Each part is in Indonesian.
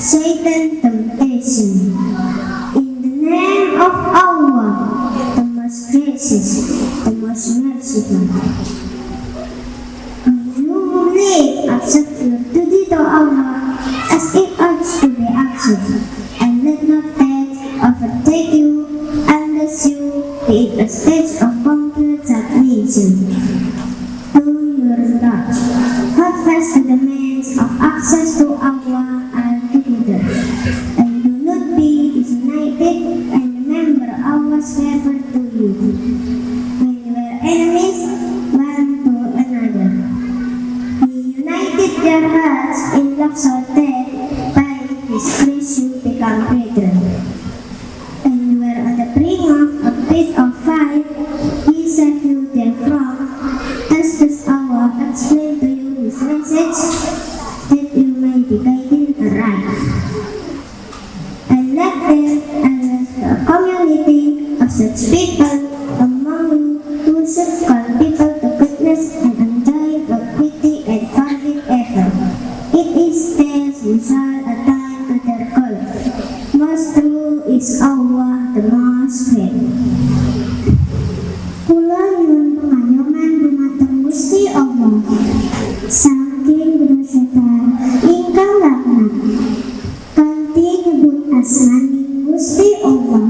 Satan temptation. In the name of Allah, the most gracious, the most merciful. You live acceptable to thee to Allah as it ought to be accepted, and let not death overtake you unless you be in a state of complete submission. Do your Lord, hold fast to the means of access to Allah altogether, and do not be disunited, and remember Allah pit of fire, He saved you therefrom. As does Allah explain to you His message, that you may be guided aright. And let there a community of such people among you who should call people to goodness and enjoy equity and forgive ever. It is theirs who shall attain to their goal. Most true is Allah, the Most Great. Kula nyuwun pengayoman dumateng Gusti Allah saking dosa ingkang laknat kanthi nyebut asmaning Gusti Allah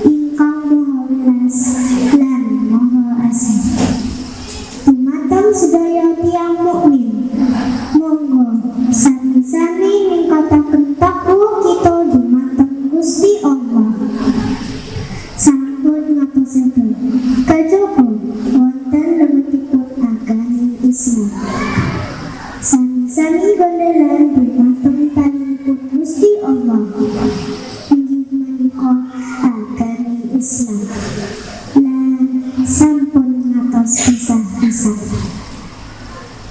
ingkang Maha Welas lan Maha Asih. Dumateng sedaya tiyang mukmin, monggo sami-sami ningkataken takwa kita dumateng Gusti Allah. Sampun ngapusaken kajaba wonten lebetipun agami Islam. Sami-sami gondelan dumateng tanipun Gusti Allah. Inggih menika agami Islam. Lan sampun ngatos pisah-pisah.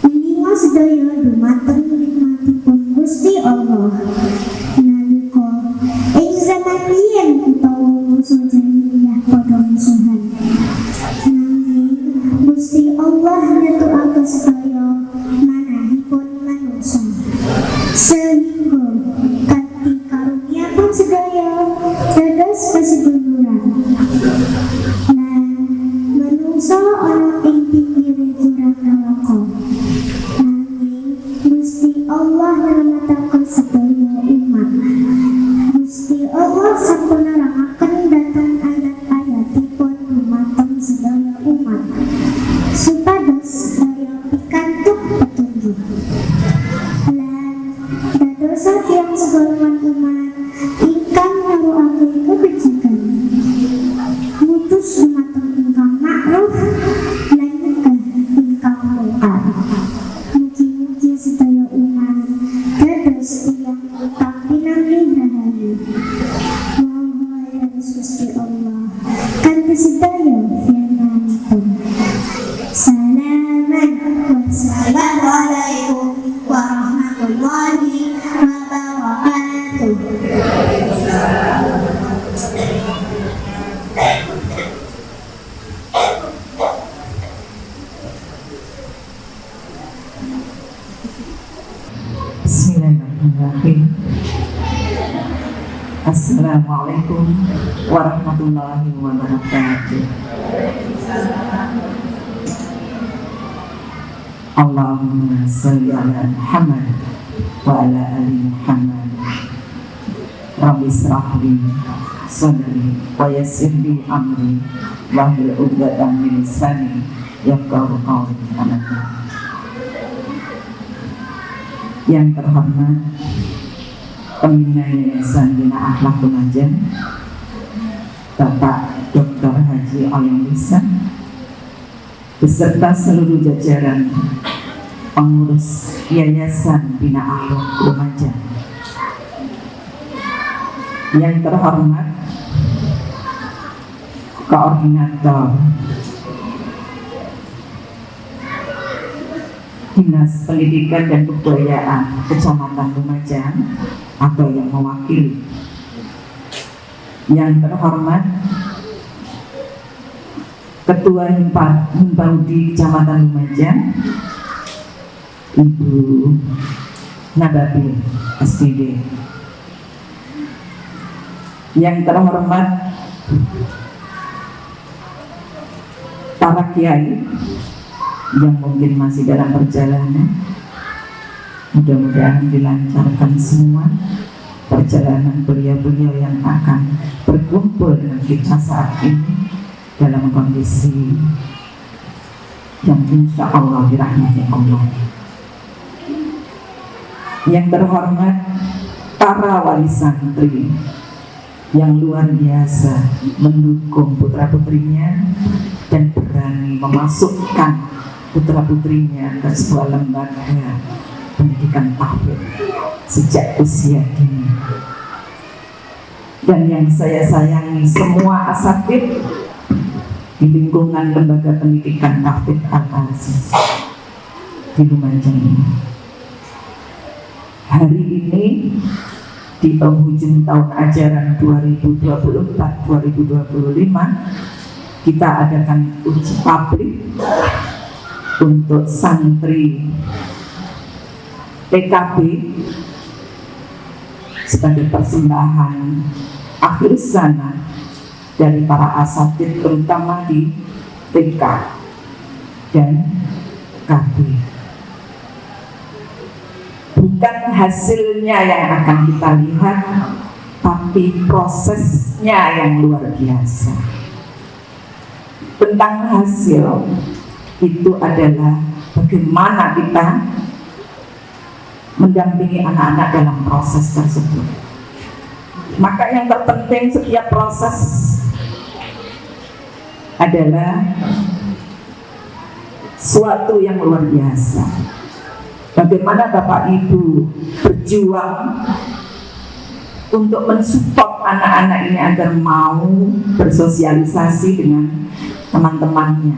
Menika sedaya dumateng nikmatipun Gusti Allah. Nalika ing zaman biyen utawa musuh jahiliyah padha musuhan. Nanging Gusti Allah nyetukaken sedaya manahipun manungsa. Sehingga kanthi karuniapun sedaya dados paseduluran. Lan manungsa ana ing pinggire jurang neraka. Nanging Gusti Allah nylametaken sedaya umat. Gusti Allah sampun nerangaken dhateng ayat-ayatipun dumateng sedaya umat supados sedaya pikantuk petunjuk. Lan dadosa tiyang segolongan umat ingkang ngaruake kebijakan mutus dumateng ingkang makruf lan nyegah ingkang mungkar. Mugi-mugi sedaya umat dados tiyang ingkang pinanggih rahayu. Mohon dados Gusti Allah kanthi sedaya firman-Pun. Wassalamualaikum warahmatullahi wabarakatuh. Bismillahirrahmanirrahim. Assalamualaikum warahmatullahi wabarakatuh. Allahumma sholli ala Muhammad wa ala ali Muhammad. Rabbi shrah li sadri wa yassir li amri wahlul 'uqdatam min lisani yafqahu qawli. Yang terhormat Pembina Yayasan Bina Akhlak Lumajang, Bapak Dr. Haji Oyong Lisan, beserta seluruh jajaran pengurus Yayasan Bina Akhlak Lumajang. Yang terhormat Koordinator Dinas Pendidikan dan Kebudayaan Kecamatan Lumajang atau yang mewakili. Yang terhormat Ketua Himpabudi Kecamatan Lumajang, Ibu Nababil SPD. Yang terhormat para kiai yang mungkin masih dalam perjalanan, mudah-mudahan dilancarkan semua perjalanan beliau-beliau yang akan berkumpul dengan kita saat ini dalam kondisi yang insya Allah dirahmati Allah. Yang terhormat para wali santri yang luar biasa mendukung putra-putrinya dan berani memasukkan putra-putrinya ke sebuah lembaga pendidikan tahfidz sejak usia dini. dan yang saya sayangi semua asatidz di lingkungan Lembaga Pendidikan Tahfidz Al-Aziz di Lumajang ini. Hari ini di penghujung tahun ajaran 2024-2025 kita adakan uji publik untuk santri TKB sebagai persembahan akhir sana dari para asatidz terutama di TK dan KB. Bukan hasilnya yang akan kita lihat, tapi prosesnya yang luar biasa. Tentang hasil itu adalah bagaimana kita mendampingi anak-anak dalam proses tersebut. Maka yang terpenting setiap proses adalah suatu yang luar biasa. Bagaimana Bapak Ibu berjuang untuk mensupport anak-anak ini agar mau bersosialisasi dengan teman-temannya,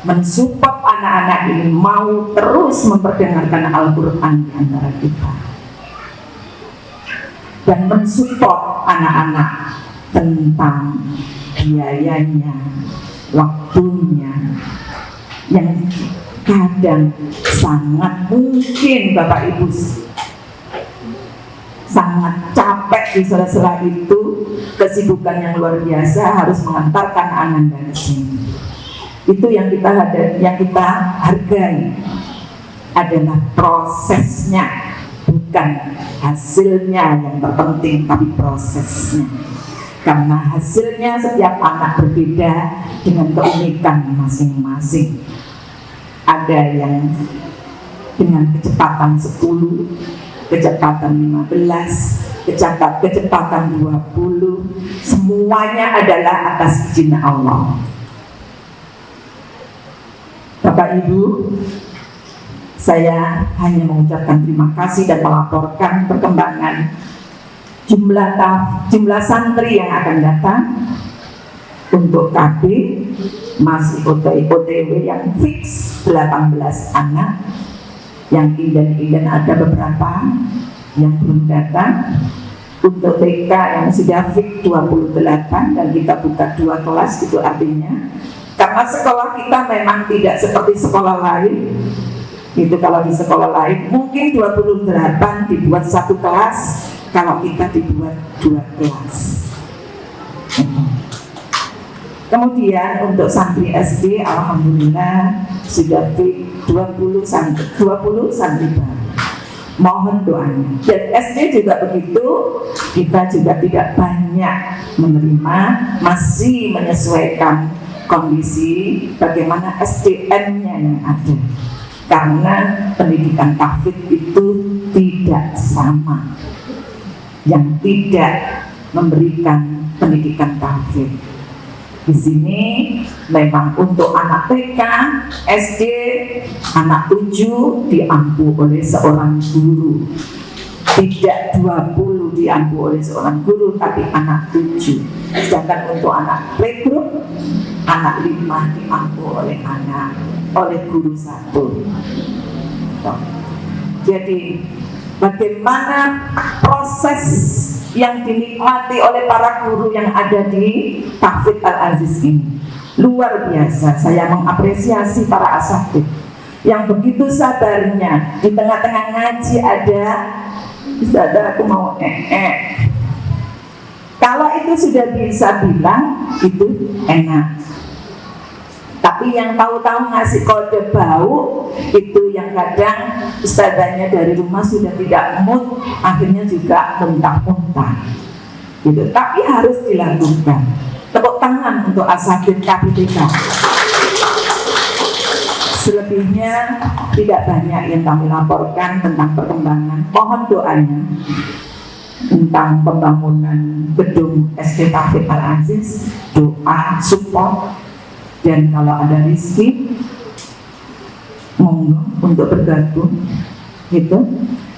mensupport anak-anak ini mau terus memperdengarkan Al-Quran di antara kita, dan mensupport anak-anak tentang biayanya, waktunya, yang kadang sangat mungkin Bapak Ibu sangat capek di sela-sela itu, kesibukan yang luar biasa harus mengantarkan Ananda ke sini. Itu yang kita hargai adalah prosesnya, bukan hasilnya yang terpenting, tapi prosesnya. Karena hasilnya setiap anak berbeda dengan keunikan masing-masing. Ada yang dengan kecepatan 10, kecepatan 15, kecepatan 20, semuanya adalah atas izin Allah. Bapak Ibu, saya hanya mengucapkan terima kasih dan melaporkan perkembangan jumlah santri yang akan datang. Untuk KB masih OTW yang fix 18 anak, yang inden ada beberapa yang belum datang. Untuk TK yang sudah fix 28 dan kita buka 2 kelas, itu artinya karena sekolah kita memang tidak seperti sekolah lain. Itu kalau di sekolah lain mungkin 28 dibuat 1 kelas, kalau kita dibuat 2 kelas. Kemudian untuk santri SD, alhamdulillah sudah 20 santri baru. Mohon doanya. Dan SD juga begitu, kita juga tidak banyak menerima, masih menyesuaikan kondisi bagaimana SDM-nya yang ada. Karena pendidikan tahfidz itu tidak sama. Yang tidak memberikan pendidikan tahfidz. Di sini memang untuk anak TK, SD, anak 7 diampu oleh seorang guru. Tidak 20 diampu oleh seorang guru, tapi anak 7. Sedangkan untuk anak playgroup, anak 5 diampu oleh guru 1. Jadi bagaimana proses yang dinikmati oleh para guru yang ada di Tahfidz Al-Aziz ini luar biasa. Saya mengapresiasi para asatidz yang begitu sabarnya. Di tengah-tengah ngaji ada aku mau kalau itu sudah bisa bilang itu enak. Tapi yang tahu-tahu ngasih kode bau itu yang kadang ustadzanya dari rumah sudah tidak mood, akhirnya juga muntah-muntah gitu. Tapi harus dilakukan. Tepuk tangan untuk asatidz KPTK. Selebihnya tidak banyak yang kami laporkan tentang perkembangan. Mohon doanya tentang pembangunan gedung SD Tahfidz Al-Aziz, doa, support. Dan kalau ada rezeki, monggo untuk bergabung, gitu.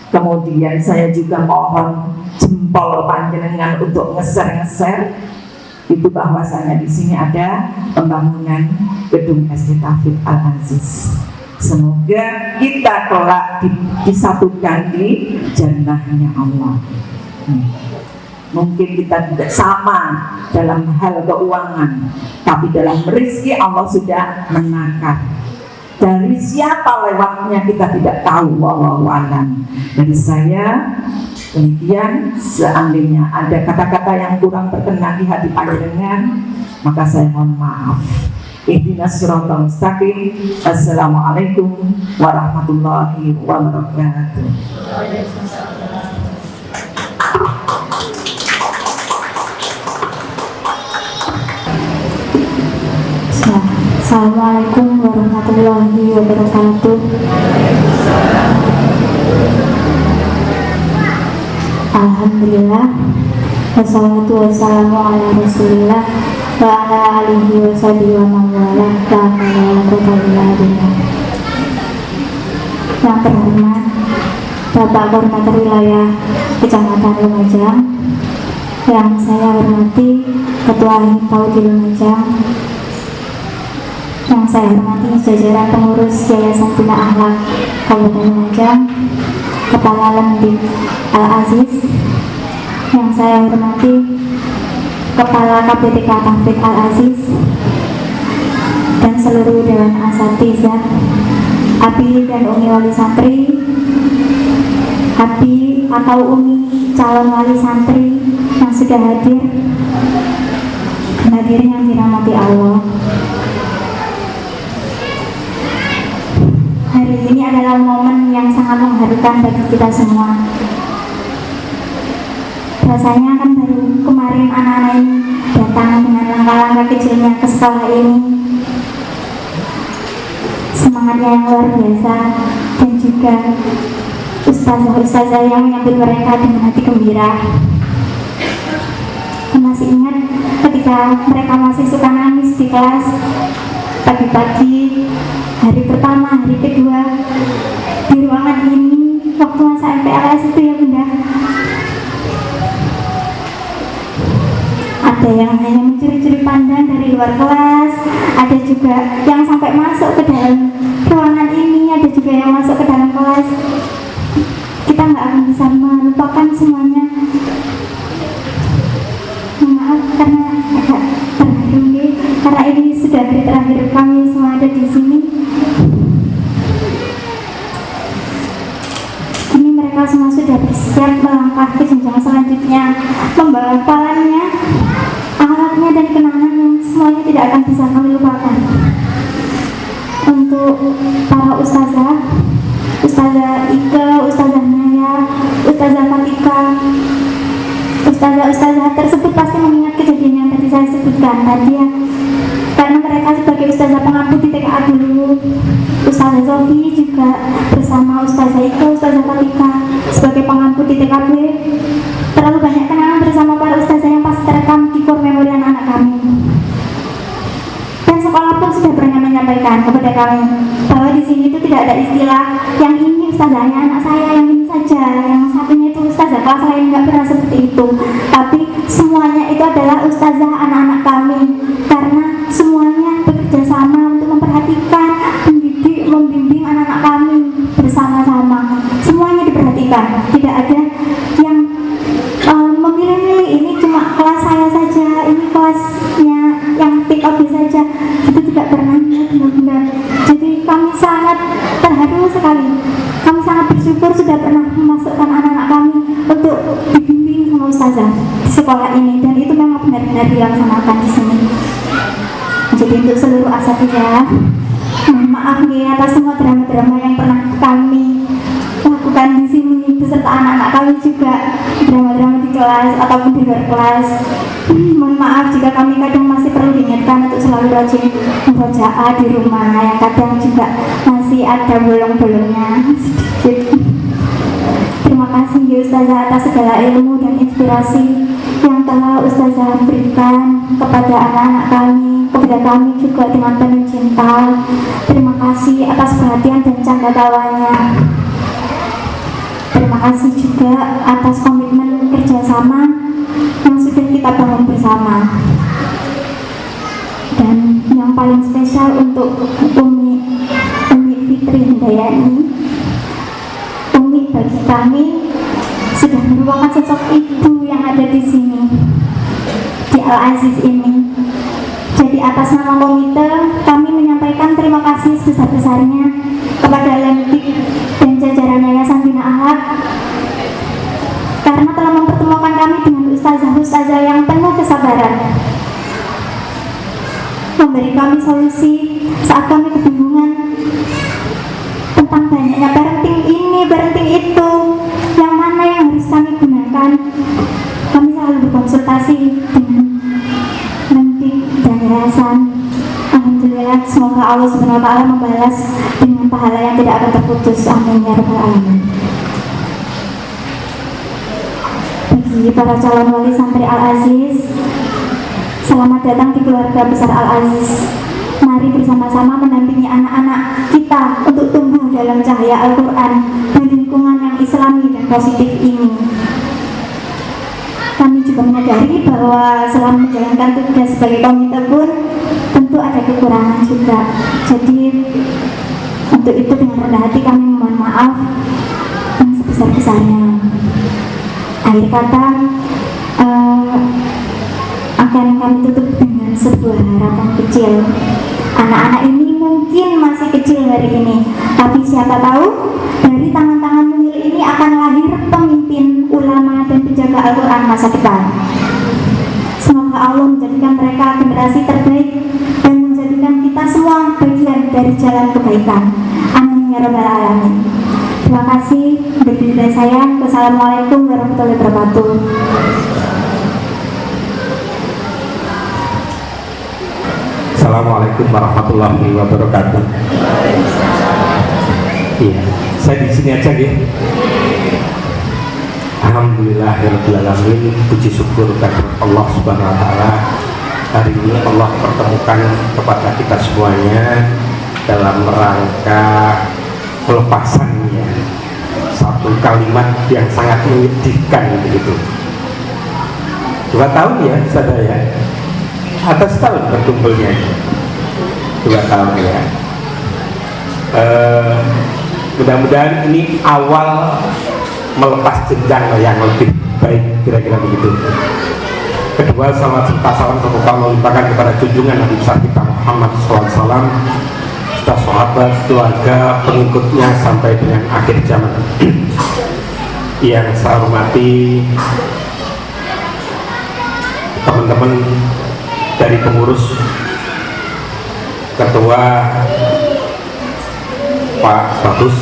Kemudian saya juga mohon jempol panjenengan untuk ngeser-ngeser itu bahwasanya di sini ada pembangunan gedung SD Taufiq Al-Aziz. Semoga kita kelak disatukan di jannahnya Allah. Mungkin kita tidak sama dalam hal keuangan, tapi dalam rezeki Allah sudah menakar. Dari siapa lewatnya kita tidak tahu, wallahu a'lam. Dari saya demikian, seandainya ada kata-kata yang kurang berkenan di hati panjenengan, maka saya mohon maaf. Ihdinas siratal mustaqim. Assalamualaikum warahmatullahi wabarakatuh. Assalamualaikum warahmatullahi wabarakatuh. Alhamdulillah, wassalatu wassalamu ala rasulillah wa ala alihi wa sahbihi wa man wala, la hawla wa la quwwata illa billah. Yang terhormat Bapak Koordinator Wilayah Kecamatan Lumajang, yang saya hormati Ketua Hipau di Lumajang, yang saya hormati jajaran pengurus Yayasan Bina Akhlak Kabupaten Lumajang, Kepala Lemdik Al-Aziz, yang saya hormati Kepala KPTK Taufiq Al-Aziz, dan seluruh Dewan Asatizah, API dan Umi Wali Santri, API atau Umi calon wali santri yang sudah hadir, dan hadirin yang dirahmati Allah. Hari ini adalah momen yang sangat mengharukan bagi kita semua. Rasanya kan baru kemarin anak-anak ini datang dengan langkah-langkah kecilnya ke sekolah ini. Semangatnya yang luar biasa, dan juga ustazah-ustazah yang menyambut mereka dengan hati gembira. Saya masih ingat ketika mereka masih suka nangis di kelas pagi-pagi, hari pertama, hari kedua di ruangan ini waktu masa MPLS itu ya Bunda. Ada yang hanya mencuri-curi pandang dari luar kelas, ada juga yang sampai masuk ke dalam ruangan ini, ada juga yang masuk ke dalam kelas. Kita nggak akan bisa melupakan semuanya. Maaf karena agak terharu nih, karena ini sudah hari terakhir kami semua ada di sini. Ini mereka semua sudah bersiap melangkah ke jenjang selanjutnya, membawa hafalannya, akhlaknya dan kenangan yang semuanya tidak akan bisa kami lupakan. Untuk para ustazah, Ustazah Ike, Ustazah Naya, Ustazah Fatika, ustazah-ustazah tersebut pasti mengingat kejadian yang tadi saya sebutkan tadi ya, karena mereka sebagai ustazah pengampu di TKA dulu. Ustazah Sofi juga bersama Ustazah Ike, Ustazah Fatika sebagai pengampu di TKB. Terlalu banyak kenangan bersama para ustazah yang pasti terekam di core memori anak-anak kami. Dan sekolah pun sudah pernah menyampaikan kepada kami bahwa di sini itu tidak ada istilah yang ini ustazahnya anak saya, yang ini saja, yang satunya itu ustazah kelas lain, nggak pernah seperti itu. Tapi semuanya itu adalah ustazah anak-anak kami, karena semuanya bekerja sama untuk memperhatikan, mendidik, membimbing anak-anak kami bersama-sama. Semuanya diperhatikan, tidak ada yang memilih-milih ini cuma kelas saya saja, ini kelasnya yang TKB saja, itu tidak pernah, benar-benar. Jadi kami sangat terharu sekali, kami sangat bersyukur sudah pernah memasukkan anak-anak kami untuk dibimbing sama ustazah di sekolah ini, dan itu memang benar-benar dilaksanakan di sini. Jadi untuk seluruh asatizah, maaf nih atas semua drama-drama yang pernah kami lakukan di sini beserta anak-anak kami juga, drama-drama di kelas ataupun di luar kelas. Mohon maaf jika kami kadang masih perlu diingatkan untuk selalu rajin murojaah di rumah, yang kadang juga masih ada bolong-bolongnya sedikit. Terima kasih ya Ustazah atas segala ilmu dan inspirasi yang telah Ustazah berikan kepada anak-anak kami, kepada kami juga dengan penuh cinta. Terima kasih atas perhatian dan canda tawanya. berterima kasih juga atas komitmen kerjasama yang sudah kita bangun bersama. Dan yang paling spesial untuk Umi Fitri Hindayani. Umi bagi kami sudah merupakan sosok ibu yang ada di sini, di Al-Aziz ini. Jadi atas nama komite kami menyampaikan terima kasih sebesar-besarnya kepada Lemdik dan jajaran Yayasan Bina Akhlak karena telah mempertemukan kami dengan ustazah-ustazah yang penuh kesabaran, memberi kami solusi saat kami kebingungan tentang banyaknya parenting ini, parenting itu, yang mana yang harus kami gunakan. Kami selalu berkonsultasi dengan Lemdik dan Yayasan. Alhamdulillah, semoga Allah SWT membalas dengan pahala yang tidak akan terputus. Amin ya rabbal alamin. Bagi para calon wali santri Al-Aziz, selamat datang di keluarga besar Al-Aziz. Mari bersama-sama mendampingi anak-anak kita untuk tumbuh dalam cahaya Al-Quran di lingkungan yang islami dan positif ini. Kami juga menyadari bahwa selama menjalankan tugas sebagai komite pun tentu ada kekurangan juga. Jadi untuk itu dengan rendah hati kami mohon maaf yang sebesar-besarnya. Akhir kata akan kami tutup dengan sebuah harapan kecil. Anak-anak ini mungkin masih kecil hari ini, tapi siapa tahu dari tangan-tangan mungil ini akan lahir pemimpin, ulama, dan penjaga Al-Quran masa depan. Semoga Allah menjadikan mereka generasi terbaik dan menjadikan kita semua bagian dari jalan kebaikan. Amin ya rabbal alamin. Terima kasih. Dari saya, wassalamualaikum warahmatullahi wabarakatuh. Assalamualaikum warahmatullahi wabarakatuh. Iya, saya di sini aja ya. Alhamdulillahirrahmanirrahim. Puji syukur kepada Allah Subhanahu Wa Taala. Hari ini Allah pertemukan kepada kita semuanya dalam rangka pelepasannya satu kalimat yang sangat menyedihkan begitu. 2 tahun ya, saudara ya. Atas tahun berkumpulnya 2 tahun ya. Mudah-mudahan ini awal melepas jenjang yang lebih baik, kira-kira begitu. Kedua, salawat serta salam semoga Allah limpahkan kepada junjungan Nabi besar kita Muhammad SAW, serta sahabat, keluarga, pengikutnya sampai dengan akhir zaman. Yang saya hormati teman-teman dari pengurus, ketua Pak Bagus,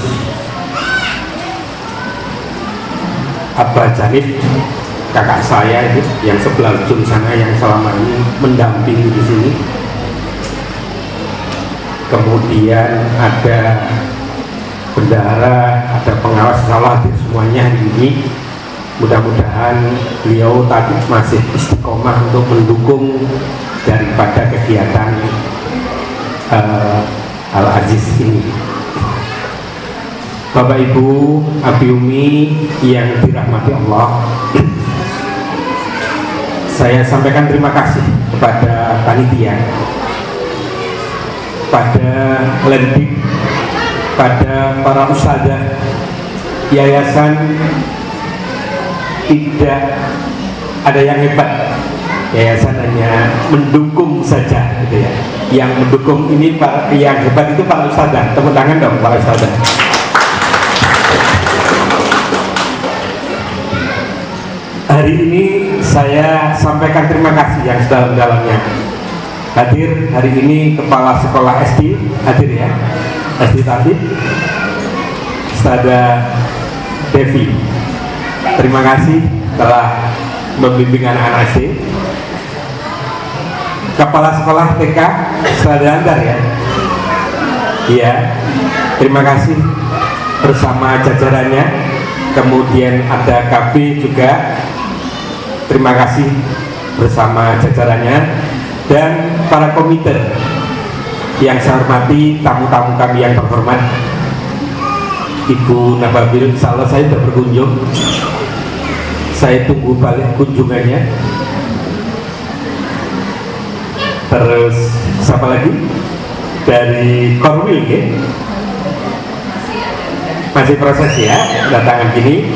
Abah Janif, kakak saya itu yang sebelah ujung sana yang selama ini mendampingi di sini. Kemudian ada bendahara, ada pengawas, insyaallah hadir semuanya hari ini. Mudah-mudahan beliau tadi masih istiqomah untuk mendukung daripada kegiatan Al-Aziz ini. Bapak Ibu, Abi Umi yang dirahmati Allah, saya sampaikan terima kasih kepada panitia, pada Lemdik, pada para ustadzah yayasan. Tidak ada yang hebat, yayasan hanya mendukung saja gitu ya. Yang mendukung ini yang hebat itu para ustadzah. Tepuk tangan dong para ustadzah. Hari ini saya sampaikan terima kasih yang sedalam-dalamnya. Hadir hari ini Kepala Sekolah SD, hadir ya, SD Tabib, Ustadzah Devi. Terima kasih telah membimbing anak-anak SD. Kepala Sekolah TK, Ustadzah Andar ya. Iya, terima kasih bersama jajarannya. Kemudian ada KB juga. Terima kasih bersama jajarannya dan para komite yang saya hormati, tamu-tamu kami yang terhormat. Ibu Nababil, insya Allah saya sudah berkunjung. Saya tunggu balik kunjungannya. Terus siapa lagi? Dari Korwil ya? Masih proses ya, datangan gini.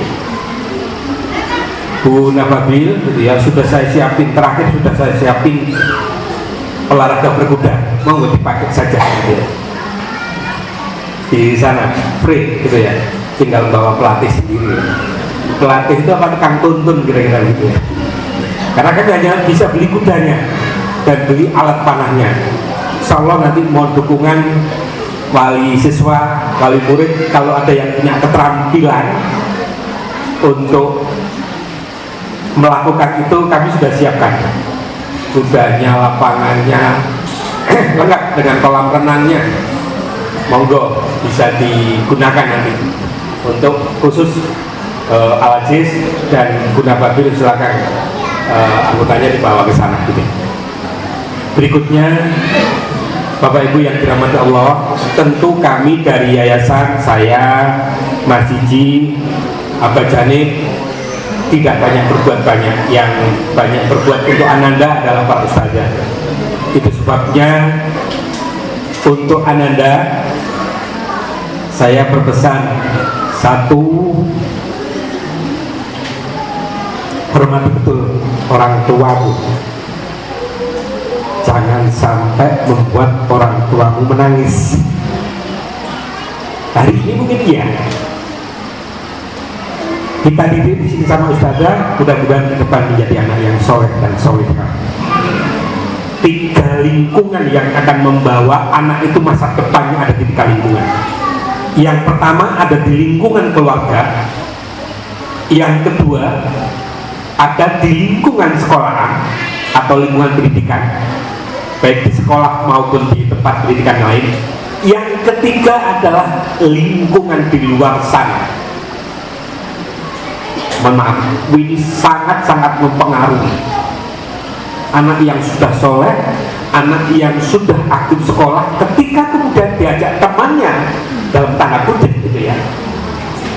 Bu Nababil gitu ya, sudah saya siapin, terakhir sudah saya siapin olahraga berkuda, mau dipakai saja gitu ya. Di sana free gitu ya, tinggal bawa pelatih sendiri. Pelatih itu apa, tukang tuntun kira-kira gitu ya, karena kan hanya bisa beli kudanya dan beli alat panahnya. Insya Allah nanti mohon dukungan wali siswa, wali murid, kalau ada yang punya keterampilan untuk melakukan itu, kami sudah siapkan kudanya, lapangannya lengkap dengan kolam renangnya. Monggo bisa digunakan nanti untuk khusus Al-Aziz dan Guna Babil, silakan anggotanya dibawa ke sana gitu. Berikutnya Bapak Ibu yang dirahmati Allah, tentu kami dari yayasan, saya, Mas Jiji, Abah Janib tidak banyak berbuat banyak. Yang banyak berbuat untuk Ananda adalah Pak Ustazah. Itu sebabnya untuk Ananda saya berpesan, satu, hormati betul orang tuamu. Jangan sampai membuat orang tuamu menangis. Hari ini mungkin iya, kita didik di sini sama Ustazah, mudah-mudahan ke depan menjadi anak yang soleh dan solehah. 3 lingkungan yang akan membawa anak itu masa depannya ada di 3 lingkungan. Yang pertama ada di lingkungan keluarga, yang kedua ada di lingkungan sekolahan atau lingkungan pendidikan, baik di sekolah maupun di tempat pendidikan lain. Yang ketiga adalah lingkungan di luar sana. Mohon maaf, ini sangat-sangat mempengaruhi anak yang sudah soleh, anak yang sudah aktif sekolah, ketika kemudian diajak temannya dalam tanda kutip gitu ya,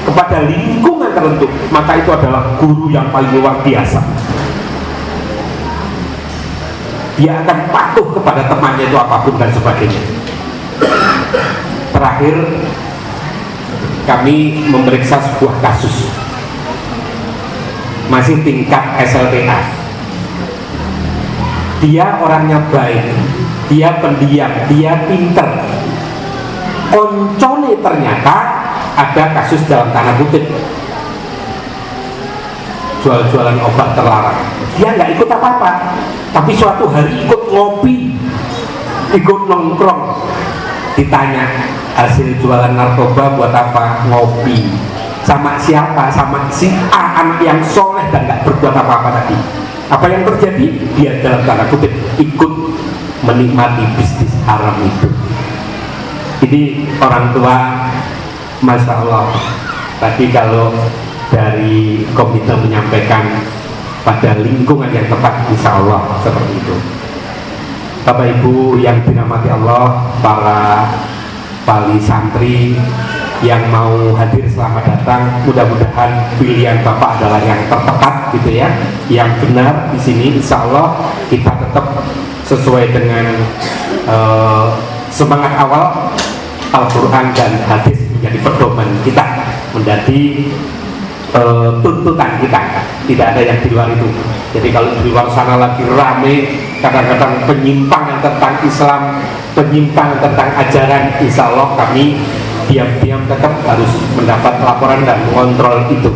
kepada lingkungan tertentu, maka itu adalah guru yang paling luar biasa. Dia akan patuh kepada temannya itu apapun dan sebagainya. Terakhir, kami memeriksa sebuah kasus, masih tingkat SLTA. Dia orangnya baik, dia pendiam, dia pinter. Koncone ternyata ada kasus dalam tanda kutip jual-jualan obat terlarang. Dia nggak ikut apa-apa, tapi suatu hari ikut ngopi, ikut nongkrong. Ditanya, hasil jualan narkoba buat apa? Ngopi. Sama siapa? Sama si A, anak yang soleh dan nggak berbuat apa-apa tadi. Apa yang terjadi? Dia dalam tanda kutip ikut menikmati bisnis haram itu. Ini orang tua, Masya Allah. Tadi kalau dari komite menyampaikan pada lingkungan yang tepat, insya Allah seperti itu. Bapak Ibu yang dirahmati Allah, para wali santri yang mau hadir, selamat datang. Mudah-mudahan pilihan Bapak adalah yang tertepat gitu ya, yang benar di sini. Insya Allah kita tetap sesuai dengan semangat awal Al-Quran dan hadis menjadi pedoman kita, menjadi tuntutan kita. Tidak ada yang di luar itu. Jadi kalau di luar sana lagi rame kadang-kadang penyimpangan tentang Islam, penyimpangan tentang ajaran, insya Allah kami diam-diam tetap harus mendapat laporan dan mengontrol itu.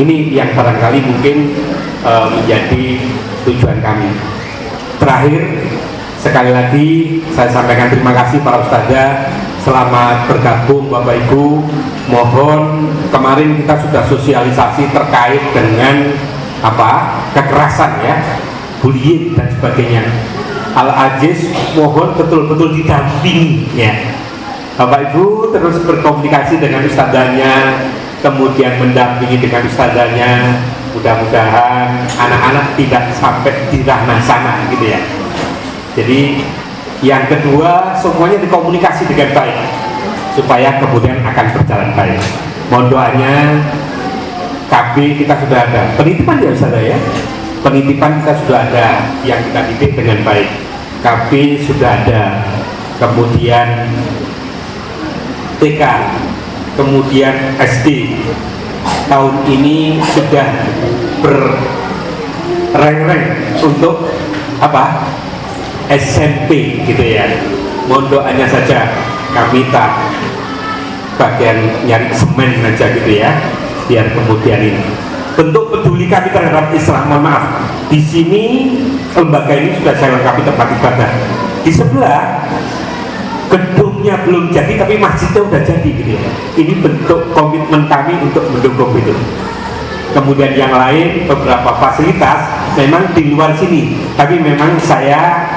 Ini yang barangkali mungkin menjadi tujuan kami. Terakhir, sekali lagi saya sampaikan terima kasih para ustazah, selamat bergabung Bapak Ibu. Mohon, kemarin kita sudah sosialisasi terkait dengan kekerasan ya, bullying dan sebagainya. Al-Aziz mohon betul-betul didampingi ya. Bapak Ibu terus berkomunikasi dengan ustazahnya, kemudian mendampingi dengan ustazahnya. Mudah-mudahan anak-anak tidak sampai di ranah sana gitu ya. Jadi yang kedua, semuanya dikomunikasi dengan baik. supaya kemudian akan berjalan baik. Mohon doanya. KB kita sudah ada, penitipan ya Ustaz ya, penitipan kita sudah ada yang kita didik dengan baik. KB sudah ada, kemudian TK, kemudian SD. Tahun ini sudah berreng-reng untuk apa? SMP gitu ya. Mohon doanya saja, kami tak bagian nyari semen aja gitu ya, biar kemudian ini bentuk peduli kami terhadap Islam. Mohon maaf, di sini lembaga ini sudah saya lengkapi tempat ibadah. Di sebelah gedungnya belum jadi tapi masjidnya udah jadi gitu ya. Ini bentuk komitmen kami untuk mendukung itu. Kemudian yang lain beberapa fasilitas memang di luar sini, tapi memang saya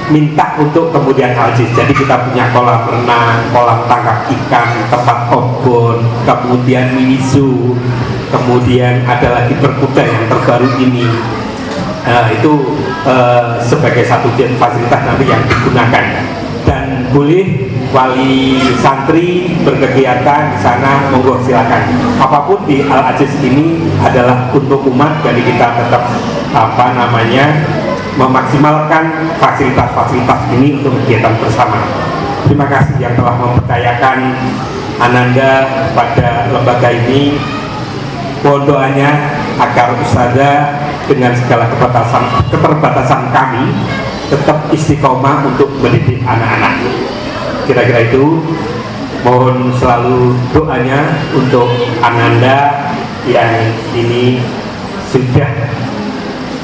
minta untuk kemudian aljis. Jadi kita punya kolam renang, kolam tangkap ikan, tempat obon, kemudian minisu, kemudian ada lagi berkuda yang terbaru ini. Itu sebagai satu fasilitas nanti yang digunakan. Dan boleh wali santri berkegiatan di sana, monggo silakan. Apapun di Al Aziz ini adalah untuk umat, jadi kita tetap memaksimalkan fasilitas-fasilitas ini untuk kegiatan bersama. Terima kasih yang telah mempercayakan Ananda pada lembaga ini. Mohon doanya agar Ustazah dengan segala keterbatasan kami tetap istiqomah untuk mendidik anak-anak. Kira-kira itu. Mohon selalu doanya untuk Ananda yang ini sudah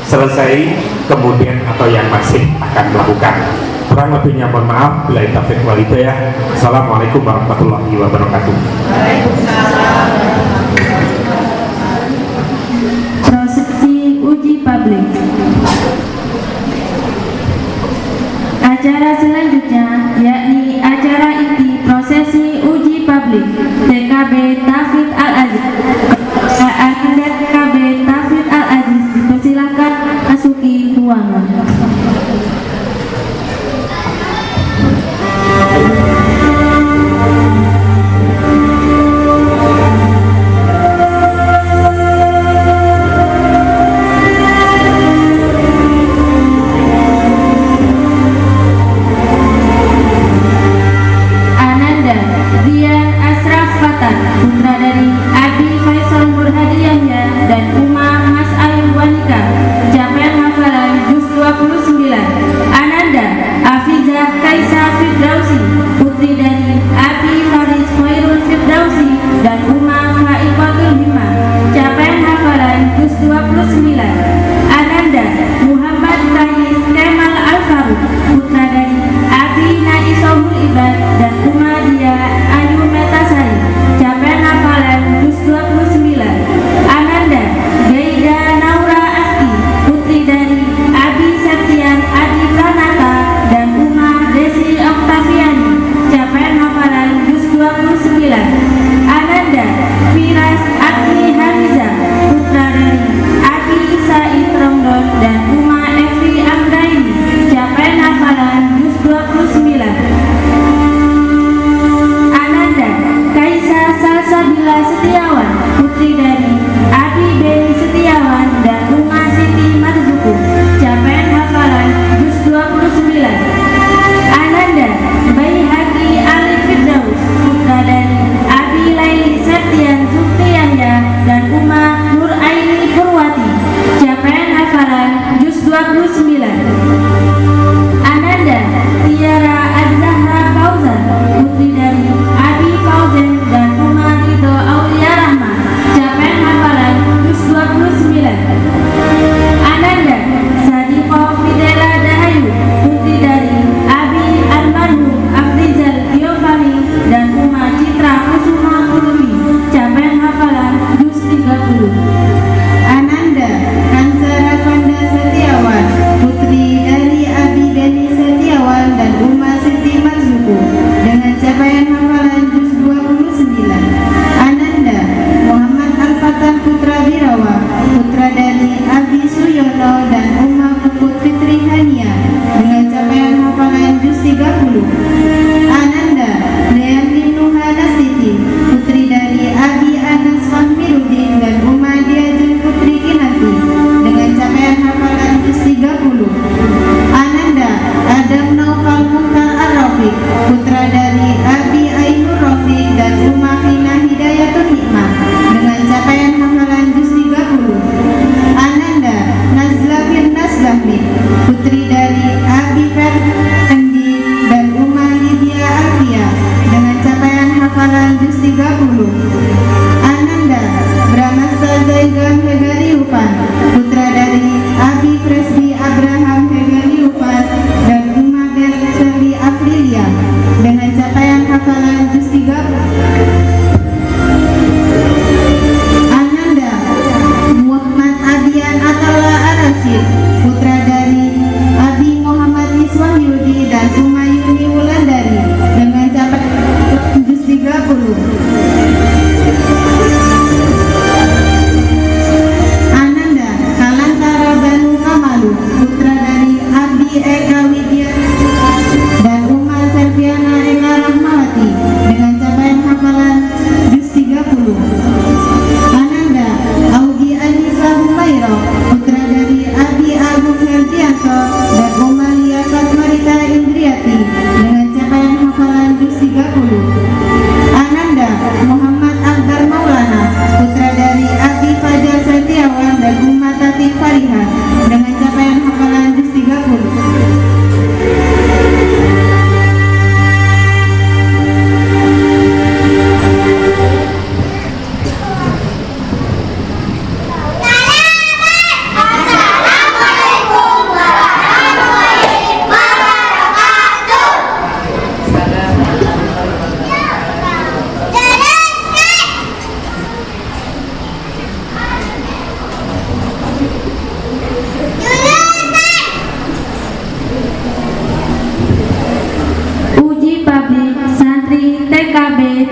selesai kemudian atau yang masih akan melakukan. Kurang lebihnya mohon maaf. Billahi taufiq wal hidayah. Assalamualaikum warahmatullahi wabarakatuh. Prosesi uji publik. Acara selanjutnya yakni acara inti prosesi uji publik TKB Tahfidz Al-Aziz. Ananda TKB Tahfidz Al-Aziz dipersilakan masuki ruangan. Putra dari Abi Faisal Burhadi Yahya dan Uma Mas Ayu Wanika, capaian hafalan juz 29. Ananda Afizah Kaisa Firdausi, putri dari Abi Faris Khairul Firdausi dan Uma Faiqatul Hima, capaian hafalan juz 29. Ananda Muhammad Rais Kemal Al-Faruq, putra dari Abi Naisohul Ibad dan Uma Dia Ayu Metasari, capaian hafalan juz 29. Ananda Gaida Naura Aski, putri dari Abi Septian Adi Pranata dan Uma Desi Oktaviani, capaian hafalan juz 29. Ananda Firas Agni Hamiza, putra dari Abi Said Romdon dan Uma Evi Amraini, capaian hafalan juz 29. Ananda Kaisa Salsabila Setiawan, putri dari Abi B. Setiawan dan Uma Siti Marzuku, capaian hafalan juz 29. Ananda Baihaqi Ali Firdaus, putra dari Abi Laili Septian Sufti Yahya dan Uma Nur Aini Purwati, capaian hafalan juz 29. Ananda Tiara Az-Zahra Fauzan, putri dari Abi Fauzan dan Uma Ridho Aulia Rahma, capaian hafalan juz 29. Ananda Sadiqah Fidela Dahayu, putri dari Abi Almarhum Afrizal Giovanni dan Uma Citra Kusuma Ulumi, capaian hafalan juz 30. Ananda Kansara Fanda Setiawan, putri dari Abi Beni Setiawan dan Uma Siti Marzuku, dengan capaian hafalan juz 29. Ananda Muhammad Al-Fatan Putra Birawa, putra dari Abi Suyono dan Uma Puput Fitri Hania, dengan capaian hafalan juz 30. Ananda Leandri Nuha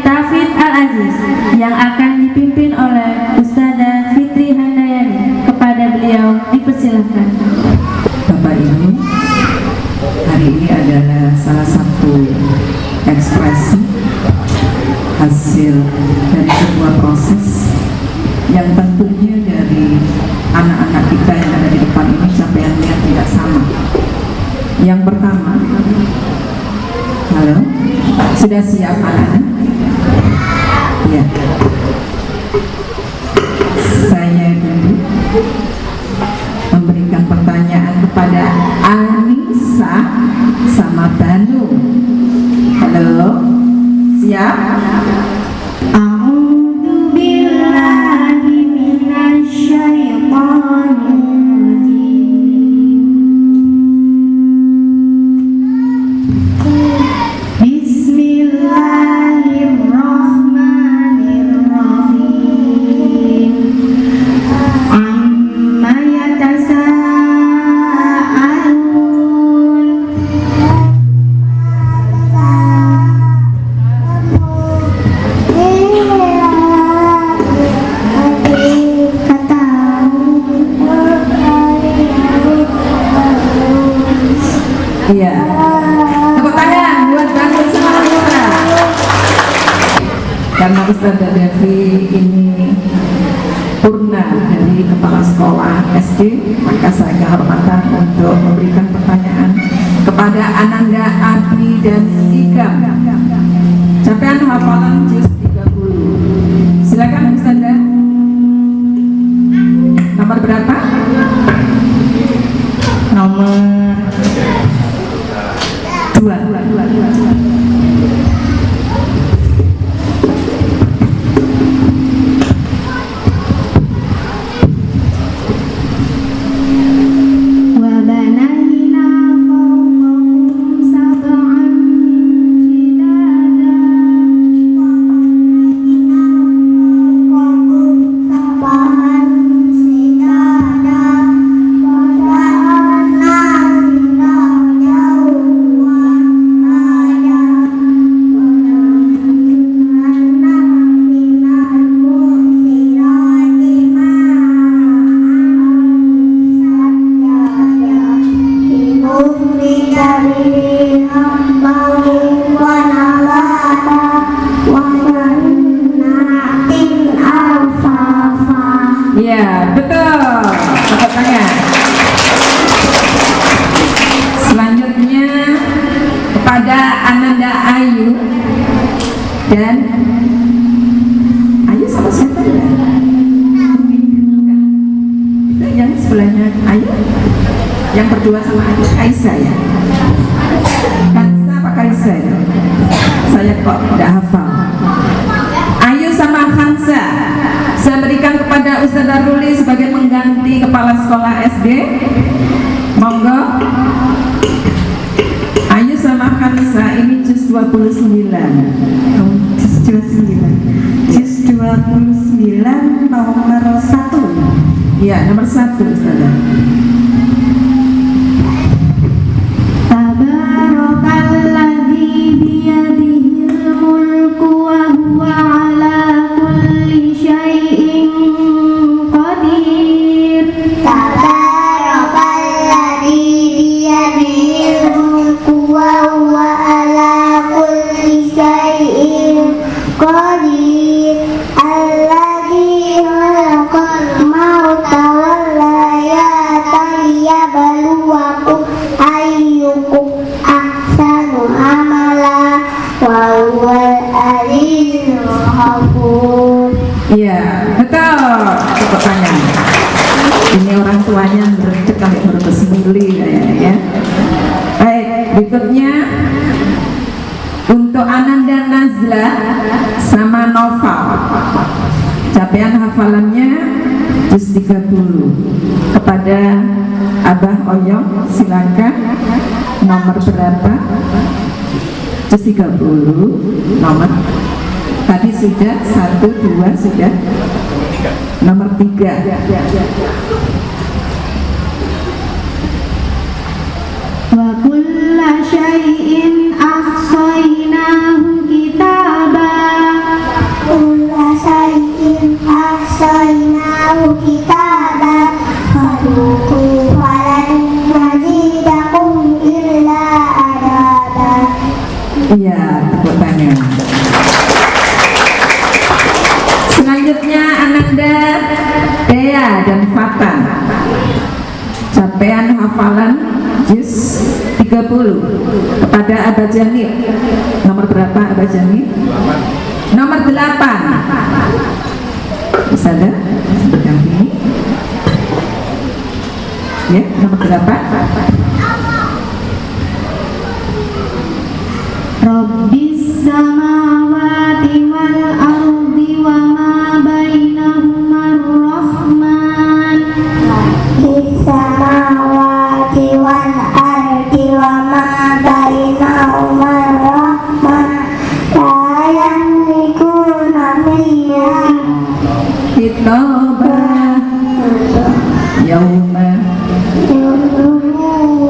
Taufiq Al-Aziz yang akan dipimpin oleh Ustazah Fitri Handayani. Kepada beliau dipersilahkan. Bapak Ibu, hari ini adalah salah satu ekspresi hasil dari sebuah proses yang tentunya dari anak-anak kita yang ada di depan ini capaiannya tidak sama. Yang pertama, halo, sudah siap anak-anak? Ya. Saya dulu memberikan pertanyaan kepada Anissa sama Banu. Halo, siap? A'udzu billahi minasyaitonir rajim. Bismillahirrahmanirrahim. Amma yatasaalun. Iya. Tepuk tangan buat Banu sama Anissa. Karena Ustazah Devi ini purna dari kepala sekolah SD, maka saya kehormatan untuk memberikan pertanyaan kepada Ananda, Abdi, dan Ikam. Capaian hafalan juz 30. Silakan Ustazah. Nomor berapa? Nomor 2. Wa banayna fawqakum sab'an shidada. Ya, betul. Tepuk tangan. Selanjutnya kepada Ananda Ayu dan Ayu sama siapa ya? Itu yang sebelahnya Ayu, yang berdua sama Ayu, Kaisa ya? Kaisa apa Kaisa ya? Saya kok tidak hafal. Ayu sama Hansa, saya berikan kepada Ustazah Ruli sebagai mengganti kepala sekolah SD. Monggo. Ayu sama Hansa, ini juz 29. Juz 29. Juz 29 nomor 1. Iya, nomor 1 Ustazah. Tabarakalladzi biyadihil mulku wa huwa ala kulli syai'in qadir. Tabarakalladzi biyadihil mulku wa huwa ala kulli syai'in qadir. Alladzi khalaqal mauta wal hayata liyabluwakum ayyukum ahsanu amala wa huwal aliyyul ghafur. Iya, betul. Tepuk tangan. Ini orang tuanya bercek kayak berbesmili kayaknya ya. Baik, berikutnya untuk Ananda Nazla sama Noval. Capaian hafalannya juz 30. Kepada Abah Oyong, silakan. Nomor berapa? Juz 30. Nomor tadi sudah 1, 2 sudah. Nomor 3. Wa kulla syai'in ahsaynahu kitaba. Iya, tepuk tangan. Selanjutnya Ananda, Dea dan Fatan. Capaian hafalan juz 30 kepada Abah Janib. Nomor berapa Abah Janib? Nomor 8. Bisa ada? Berdampingi. Ya, nomor 8. Rabbis samawati wal ardi wa ma bainahuma ar-Rahman. Samawati wal ardi wa ma bainahuma ar-Rahman la yamlikuna fiha Kitabah Yauma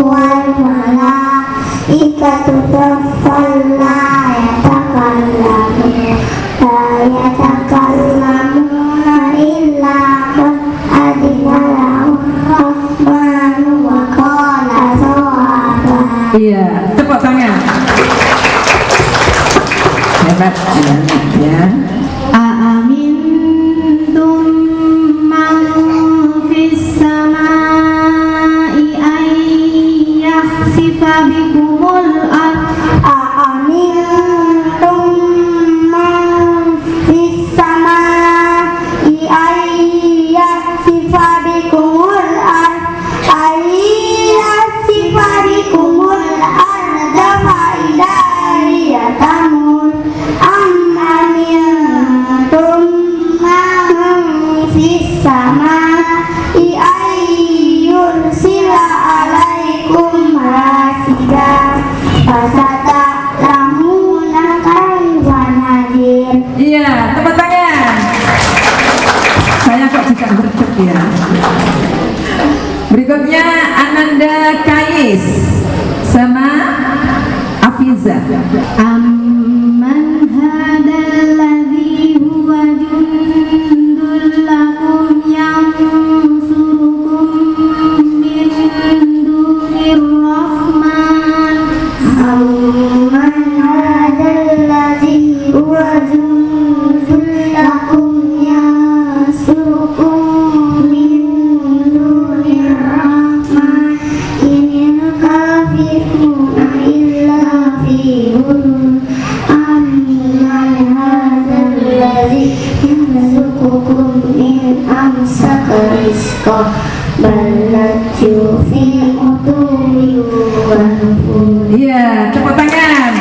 wal malaikatu la yatakallamuna illa man adina lahu rahmanu wa qala sawaba. Iya, tepuk tangan. Hebat ya. Aamintum man fis samai ay yakhsifa bikumul ard. Aamintum man fis samai ay yakhsifa bikumul ard fa idza hiya tamur. Aamintum man fis samai ay yursila alaikum hasida fasata'lamuna kaifa nadir. Iya, tepuk tangan. Saya kok juga bercek ya. Berikutnya Ananda Kais sama Afiza. Amman hadal ladzi huwa jundul lakum yansurukum min dunir rahman. Amman hadal ladzi huwa jundul lakum yansurukum min dunir rahman inil kafiruna illa fi ghurur. Amman hadal ladzi yarzuqukum in amsaka rizqah bal lajju fi utuwin wa nufur. Iya, tepuk tangan.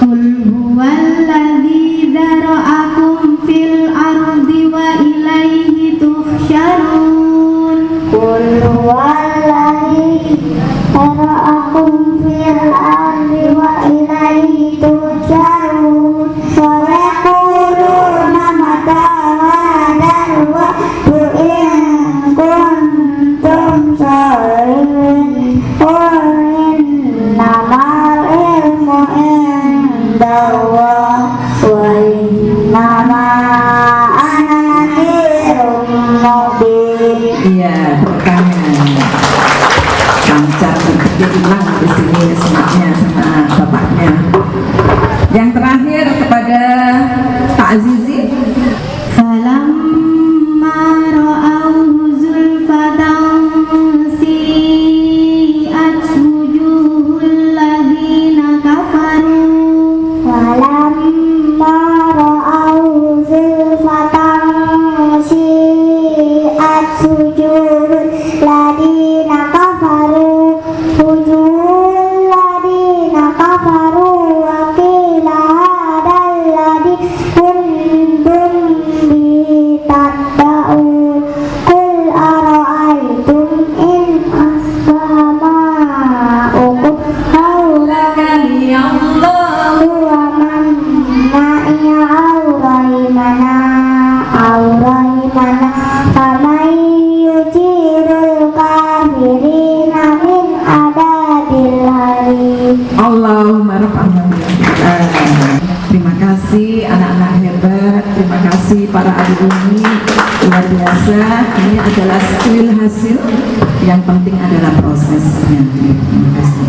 Qul huwallazi dzara'akum fil ardi wa ilaihi tuhsyarun. Qul huwallazi zara'akum fil ardi wa ilaihi tuhsyarun. Wa yaquluna mata hadzal wa'du in kuntum shadiqin. Qul innamal ilmu indallah wa innama ana nadhirun mubin. Iya, tepuk tangan. Lancar berpikir hilang di sini semaknya sama bapaknya. Yang terakhir kepada Pak Azizi. Falamma ra'awhu zulfatan si'at wujuhul ladzina kafaru. Walamma ra'au zulfatan syi'at sujudul ladina kafaru wa qila hadal ladzi kuntum bihi tattaqun. Qul ara'aytum in asbaha ma'ukum hawlan yallahu wa man ma'iya awraimana faman yujirul kafirina min adabil halim. Allahumma rabbana. Terima kasih anak-anak hebat, terima kasih para alumni luar biasa. Ini adalah skill hasil, yang penting adalah prosesnya. Terima kasih.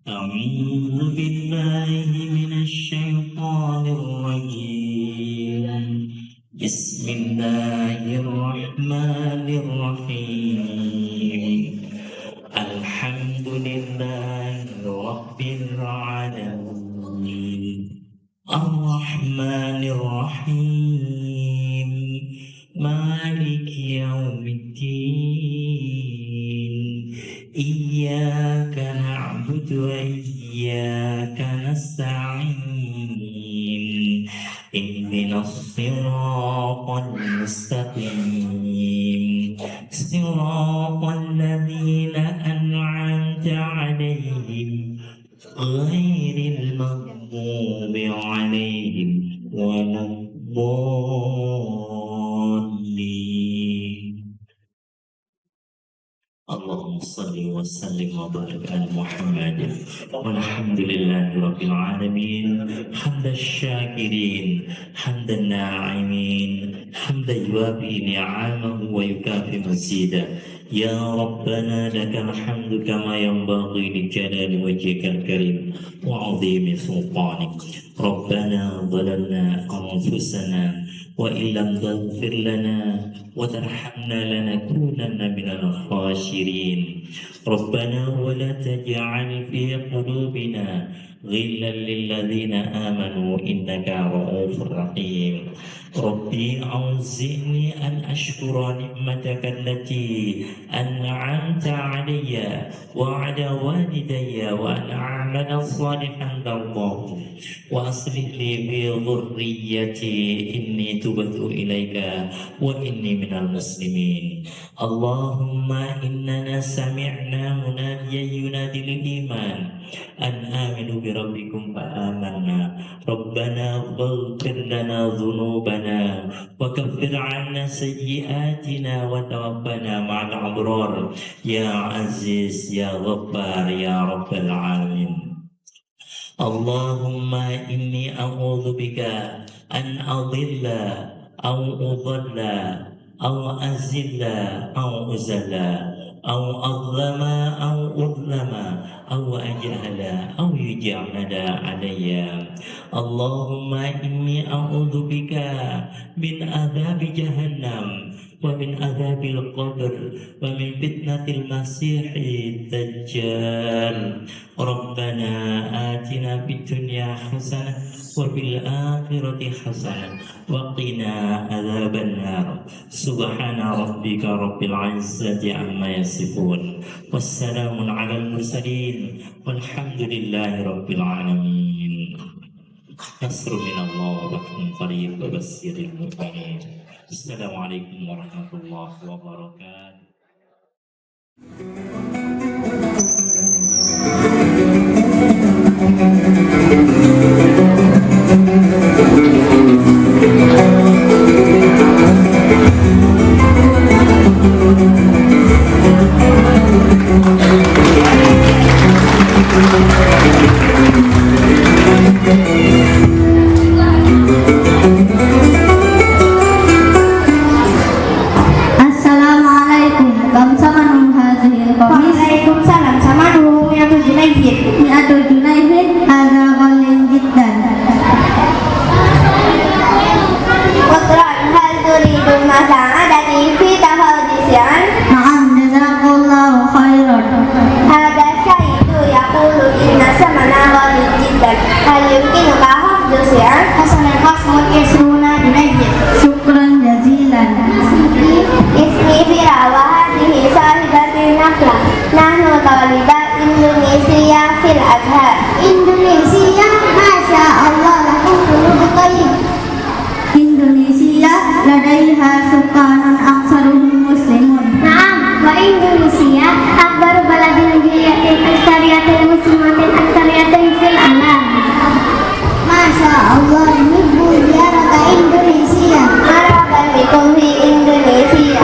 أعوذ بالله من الشيطان الرجيم بسم الله الرحمن الرحيم الحمد لله رب العالمين الرحمن الرحيم مالك يوم الدين إياك نعبد وإياك نستعين اهدنا الصراط المستقيم صراط الذين أنعمت عليهم غير المغضوب عليهم ولا الضالين اللهم صل وسلم وبارك على محمد والحمد لله رب العالمين حمد الشاكرين حمد الناعمين حمد يوافي نعمه ويكافئ مزيدا يا ربنا لك الحمد كما ينبغي لجلال وجهك الكريم وعظيم سلطانك ربنا ظلمنا أنفسنا وإن لم تغفر لنا وترحمنا لنكونن من الخاسرين ربنا ولا تجعل في قلوبنا غلا للذين آمنوا إنك رؤوف رحيم ربي أوزعني أن أشكر نعمتك التي أنعمت علي وعلى والدي وأن أعمل صالحا ترضاه وأصلح لي في ذريتي إني تبت إليك وإني من المسلمين اللهم إننا سمعنا مناديا ينادي للإيمان أن آمنوا بربكم فآمنا ربنا اغفر لنا ذنوبنا وكفر عنا سيئاتنا وتوفنا مع الأبرار يا عزيز يا غفار يا رب العالمين اللهم إني أعوذ بك أن أضل أو أضل أو أزل أو أزل أو أظلم أو أظلم أو أجهل أو يجهل علي اللهم إني أعوذ بك من عذاب جهنم ومن عذاب القبر ومن فتنة المسيح الدجال ربنا آتنا في الدنيا حسنة وفي الآخرة حسنة وقنا عذاب النار سبحان ربك رب العزة عما يصفون والسلام على المرسلين والحمد لله رب العالمين نصر من الله وفتح قريب وبشر المؤمنين السلام عليكم ورحمة الله وبركاته. Assalamualaikum. Kam samanu hadhil qamis. Waalaikumsalam. Samanu mi'atu junaydin. Mi'atu junaydin hadha qalin jiddan. Qutran hal turidu masa'adati fi tahadisyan. Na'am, jazakallahu khairan. Hada syaitu yaqulu inna samana qalin jiddan. Hal yumkinuka hafdusyan. Hasanan khasmun isruna junaydin. Syukran jazilan. Ismi Fira wa hadhihi sahibatin nafla. Nahnu talibat Indonesia fil Azhar. Indonesia, Masya Allah, lakum qulubun qayyim. Indonesia ladaiha sukanun aksaruhum muslimun. Naam, wa Indonesia akbaru baladin biyatin aksariyatin muslimatin aksariyatin fil alam. Masya Allah, nuhibbu ziyarata Indonesia. Marhaban bikum fi Indonesia.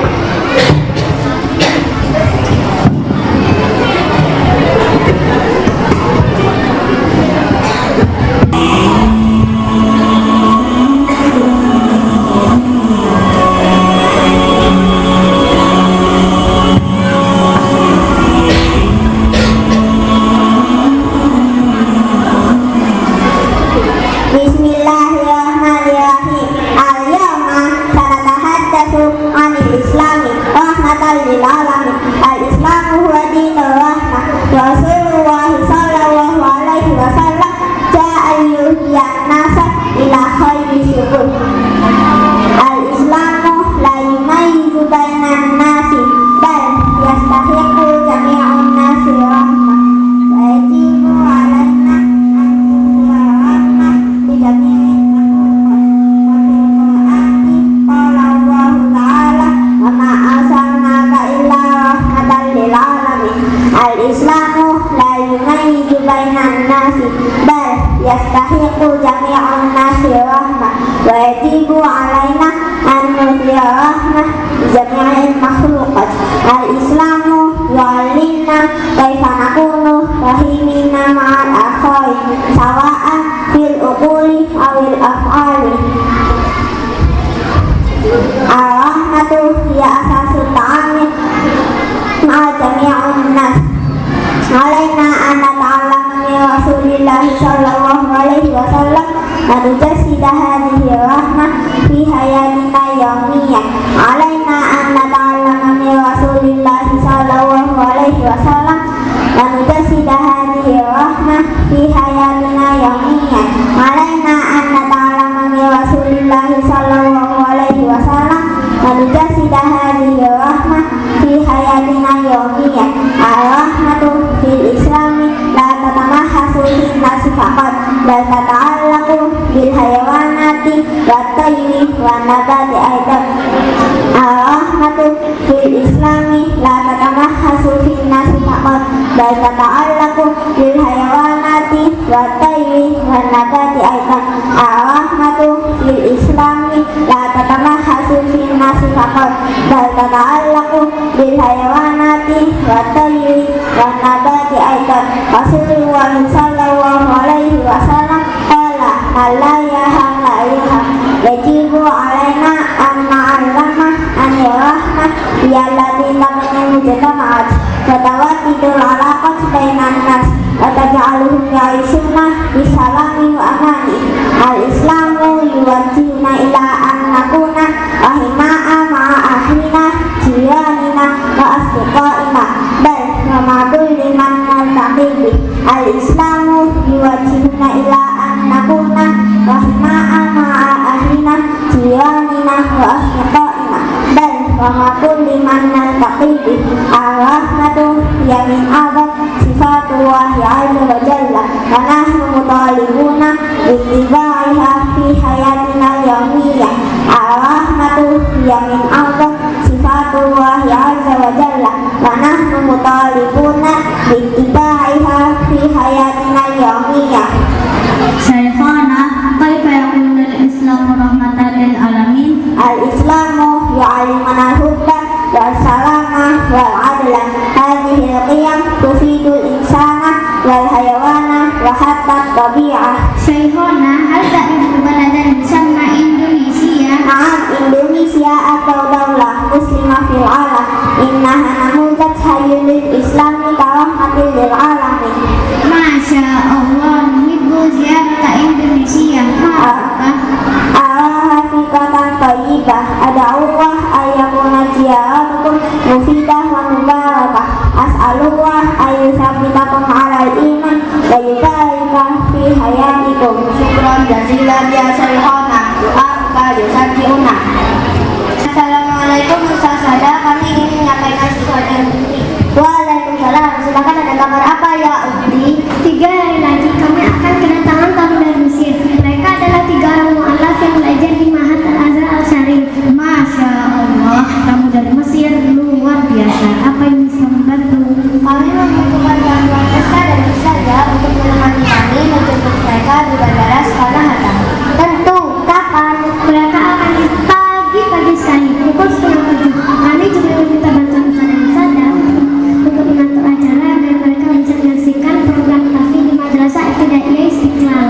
الناس بل يستحق جميع الناس رحمة ويجب علينا أن نظهر رحمة بجميع المخلوقات. الإسلام يعلمنا كيف نكون رحيمين مع الآخرين سواء في العقول أو الأفعال. الرحمة هي أساس التعامل مع جميع الناس. علينا أن نتعلم من رسول الله صلى الله عليه وسلم ونجسد هذه الرحمة في حياتنا اليومية. علينا أن نتعلم من رسول الله صلى الله عليه وسلم ونجسد هذه الرحمة في حياتنا اليومية. علينا أن نتعلم من رسول الله صلى الله عليه وسلم ونجسد هذه الرحمة في حياتنا اليومية. الرحمة في الإسلام لا تتمحص في الناس فقط بل تتعلق بالحيوانات والطير والنبات أيضا. الرحمة في الإسلام لا تتمحص في الناس فقط بل تتعلق بالحيوانات والطير والنبات أيضا. الرحمة في الإسلام لا تتمحص في الناس فقط بل تتعلق بالحيوانات والطير والنبات أيضا. رسول الله صلى الله عليه وسلم قال من لا يرحم لا يرحم. يجب علينا أن نعلم أن الرحمة هي التي تبني المجتمعات وتوطد العلاقات بين الناس وتجعلهم يعيشون بسلام وأمان. الإسلام يوجهنا إلى أن نكون رحماء مع أهلنا جيراننا وأصدقائنا بل ومع كل من نلتقي به. الإسلام يوجهنا إلى أن نكون رحماء مع أهلنا جيراننا وأصدقائنا بل ومع كل من نلتقي به. الرحمة هي من أعظم صفات الله عز وجل ونحن مطالبون باتباعها في حياتنا اليومية. الرحمة هي من أعظم صفات الله عز وجل ونحن مطالبون باتباعها في حياتنا اليومية. شيخنا كيف يكون الإسلام رحمة للعالمين؟ الإسلام يعلمنا الحب والسلام والعدل. هذه القيم تفيد الإنسان والحيوان وحتى الطبيعة. شيخنا هل تعرف بلدا يسمى إندونيسيا؟ نعم، إندونيسيا atau daulah muslimah fil alam. Innaha namuzat hayyun lil islami karahmatil lil alamin. Masya Allah, ibu ziarah Indonesia. Maafkah? Fikatan thayyibah. Ada'ullah ayyakuna ziyaratukum mufidah wa mubarakah. As'alullah ayyusabitakum alal iman wa yubarika fi hayatikum. Syukran jazilan ya Shaykhana. Doa yusajiuna. Assalamualaikum Ustaz Sada, kami ingin menyampaikan sesuatu yang penting. Waalaikumsalam. Silakan, ada kabar apa ya Uti? 3 hari lagi kami akan kedatangan tamu dari Mesir. Mereka adalah 3 orang mu'alaf yang belajar di Ma'had Al-Azhar Al-Syarif. Masya Allah, kamu dari Mesir luar biasa. Apa yang bisa membantu? Kami membutuhkan bantuan Ustaz dan Ustazah untuk menemani kami menjemput mereka di Bandara Soekarno-Hatta. Tentu, kapan? Mereka akan pagi sekali, pukul 6:30. Kami juga meminta bantuan Ustaz dan Ustazah untuk mengatur acara agar mereka bisa menyaksikan program tahfidz di Madrasah Ibtidaiyah Istiqlal.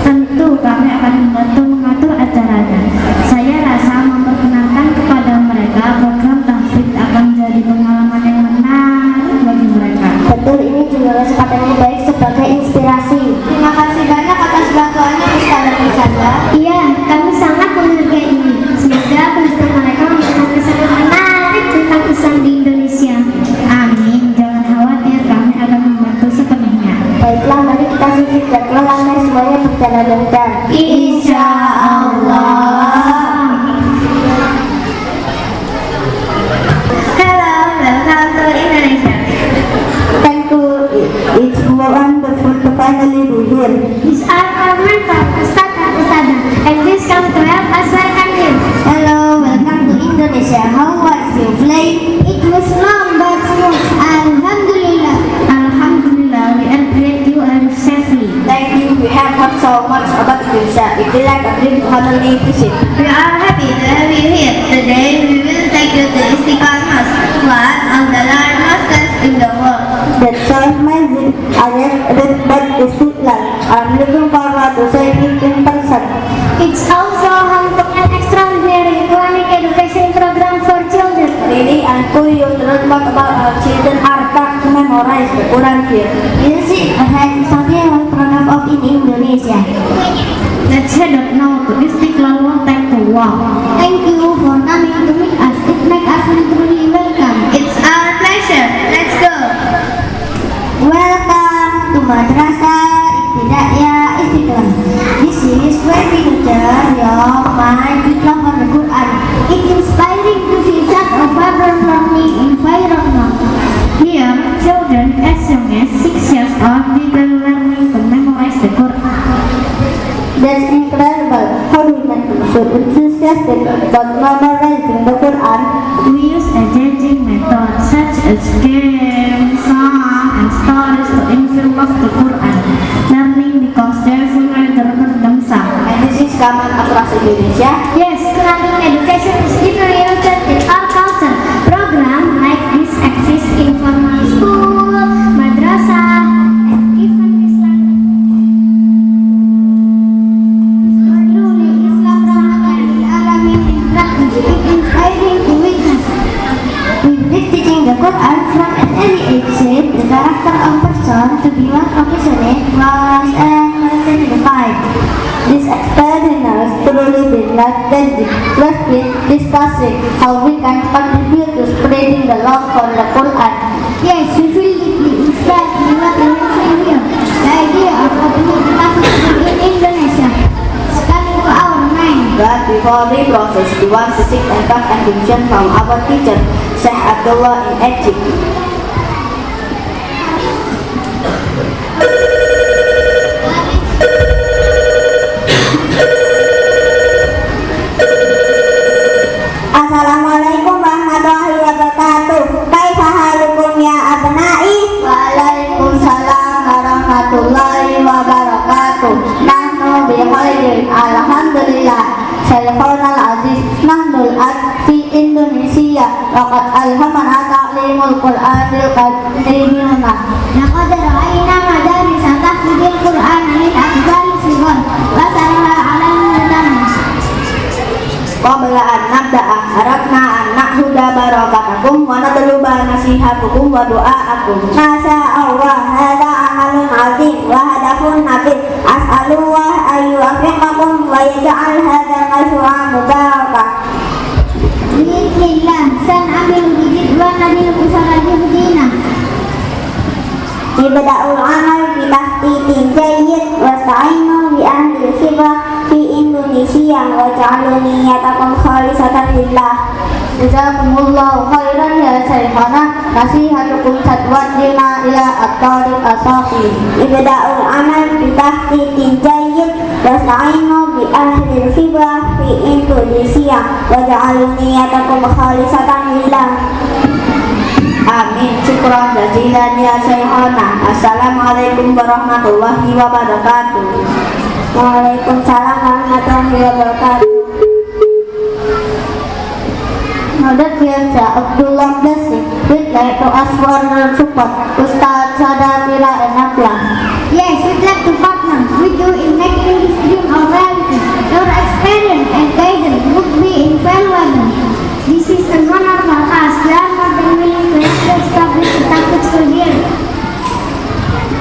Tentu kami akan membantu mengatur acaranya. Saya rasa memperkenalkan kepada mereka program tahfidz akan menjadi pengalaman yang menarik bagi mereka. Betul, ini juga kesempatan yang baik sebagai inspirasi. Terima kasih banyak atas bantuannya Ustaz dan Ustazah. Iya, kami sangat menghargai ini. Semoga pendidikan mereka memberikan kesan yang menarik tentang Islam di Indonesia. Amin, jangan khawatir, kami akan membantu sepenuhnya. Baiklah, mari kita sisir jadwal agar semuanya berjalan lancar. Insya Allah. Hello, welcome to Indonesia. Thank you. It's wonderful to finally be here. These are our mentors, Ustaz dan Ustazah, and this comes to help us welcome you. Hello, welcome to Indonesia. How was your flight? It was long but smooth. Alhamdulillah. Alhamdulillah, we are glad you are dream modern visit. We are happy to have you here. Today we will take you to Istiqlal Mosque, one of the largest mosques in the world. That sounds amazing. I have read about Istiqlal. I'm looking forward to seeing it in person. It's also home to an extraordinary Islamic education program for children. Really, I'm curious to learn more about our children are taught to memorize the Quran here. Music had studied program of in Indonesia. Let's head up now to Istiqlal Mountain to walk. Thank you for coming to meet us. It makes us truly welcome. It's our pleasure. Let's go. Welcome to Madrasah Ibtidaiyah Istiqlal. This is where we nurture your mind with love for the Quran. It's inspiring to see such a vibrant learning environment. Here, children as young as 6 years old begin learning to memorize the Quran. That's incredible. How do we make them so enthusiastic about memorizing the Quran? We use engaging methods such as games, songs, and stories to infill of the Quran. Learning because they will learn themselves. And this is common across Indonesia. Yes, Quranic education is deeply rooted in our culture. Programs like this exist in formal school, madrasah, and even Islamic. Truly, Islam rahmatan lil alamin in practice. It's inspiring to witness. With this teaching the Quran from an early age shaped the character of person to be one compassionate, wise, and dignified. This experience has truly been life-changing. Let's keep discussing how we can contribute to spreading the love for the Quran. Yes, we feel deeply inspired by what we have seen here. The idea of opening the Tafsir in Indonesia is coming to our mind. But before we process, we want to seek and back attention from our teacher, Sheikh Abdullah in Egypt. Assalamualaikum warahmatullahi wabarakatuh. Kaifa halukum ya abnai? Waalaikumsalam warahmatullahi wabarakatuh. Nahnu bi khairin, alhamdulillah. Shaykhuna al-aziz, nahnu al-an fi Indonesia. Laqad alhamana ta'limul Qur'anil qadimina. Laqad ra'ayna madarisa tahfidil Qur'an min afdali sighar wa sarra 'ala al-mudammas. Qabla an nabda'a harapna an na'huda barakatakum wa natluba nasihatukum wa du'aakum. Masya Allah, hadha amalun azim wa hadafun nabi. As'alullah ayyuwafiqakum wa yaj'al hadha al-mashru'a mubarakah. Bismillah, san'amil bijid wa nadil usara juhdina. Ibda'ul amal bi tahqiqin jayyid wasta'inu bi ahli khibah fi Indonesia wa ja'alu niyatakum khalisatan lillah. Jazakumullahu khairan ya Shaykhana. Nasihatukum satwajina ila at-tariq as-saqi. Ibda'ul amal bi tahqiqin jayyid wasta'inu bi ahli khibah fi Indonesia wa ja'alu niyatakum khalisatan lillah. Amin. Syukran jazilan ya Shaykhana. Assalamualaikum warahmatullahi wabarakatuh. Waalaikumsalam warahmatullahi wabarakatuh. Now that we have the Abdullah blessing, we'd like to ask for your support, Ustaz Sadafila and Nafla. Yes, we'd like to partner with you in making this dream a reality. Your experience and guidance would be invaluable. This is an honor for us. We are more than willing to establish the Tafsir school here.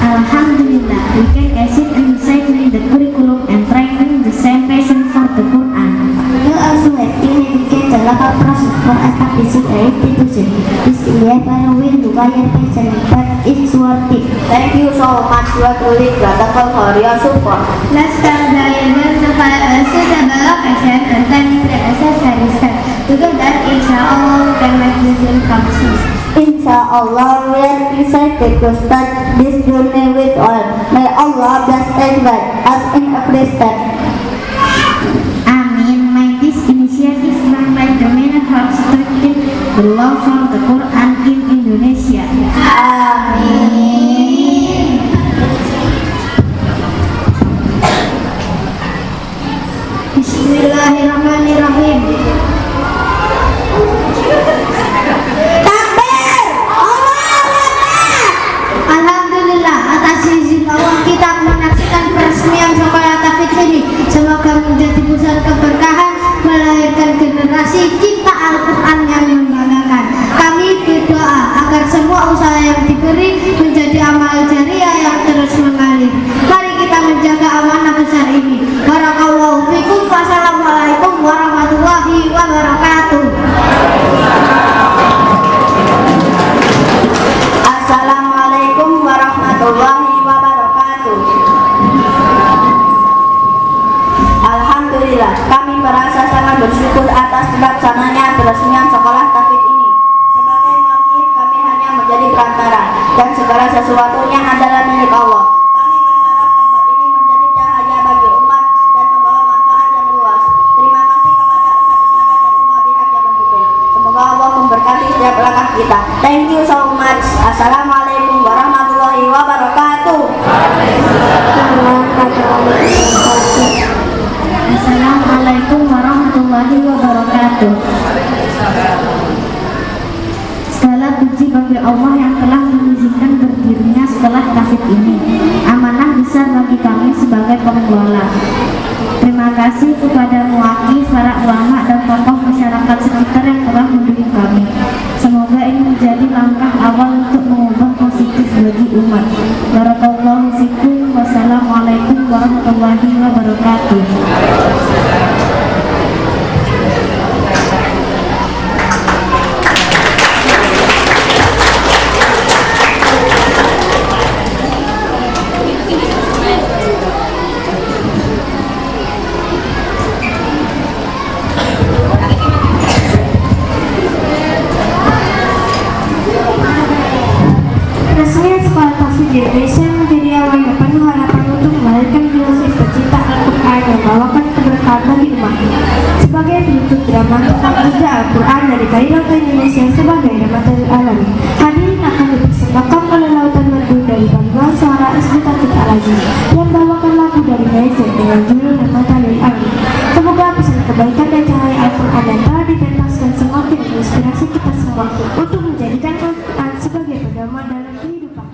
Alhamdulillah, we can assist in recycling the curriculum and training the same passion for the Quran. You also have indicated the local process for establishing an institution. This endeavor will require patience, but it's worth it. Thank you so much. We are truly grateful for your support. Let's start by identifying a suitable location and planning the necessary steps. Together, inshallah, we can make this dream come true. Insha'Allah, we are excited to start this journey with all. May Allah bless and guide us in every step. Amin. May this initiative like the many hearts strengthen the love for the Quran in Indonesia. Amin. bersyukur atas terlaksananya peresmian sekolah tahfidz ini. Sebagai wakil, kami hanya menjadi perantara dan segala sesuatunya adalah milik Allah. Kami berharap tempat ini menjadi cahaya bagi umat dan membawa manfaat yang luas. Terima kasih kepada ustaz-ustaz dan semua pihak yang mendukung. Semoga Allah memberkati setiap langkah kita. Thank you so much. Assalamualaikum warahmatullahi wabarakatuh. Assalamualaikum warahmatullahi wabarakatuh. Segala puji bagi Allah yang telah mengizinkan berdirinya sekolah tahfidz ini. Amanah besar bagi kami sebagai pengelola. Terima kasih kepada muwakil, para ulama dan tokoh masyarakat sekitar yang telah mendukung kami. Semoga ini menjadi langkah awal untuk mengubah positif bagi umat. Barakallahu fikum. Wassalamualaikum warahmatullahi wabarakatuh. Resminya sekolah tahfidz di Indonesia menjadi awal yang penuh harapan untuk melahirkan filosofi pecinta Al-Quran yang membawakan keberkahan bagi umat. Sebagai penutup drama tentang kerja Al-Quran dari Kairo ke Indonesia sebagai rahmatul alamin, hadirin akan dipersembahkan oleh lautan merdu dari Bantuan Suara SD Tahfidz Al-Aziz yang membawakan lagu dari Malaysia dengan judul rahmatul alamin. Semoga pesan kebaikan dan cahaya Al-Quran yang telah dipentaskan semakin menginspirasi kita semua untuk menjadikan Al-Quran sebagai pedoman dalam kehidupan.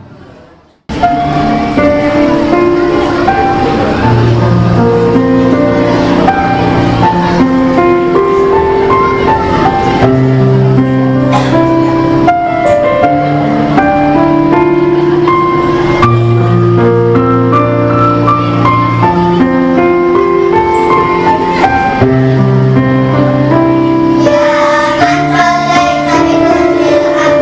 Ya man sallaita bi kullil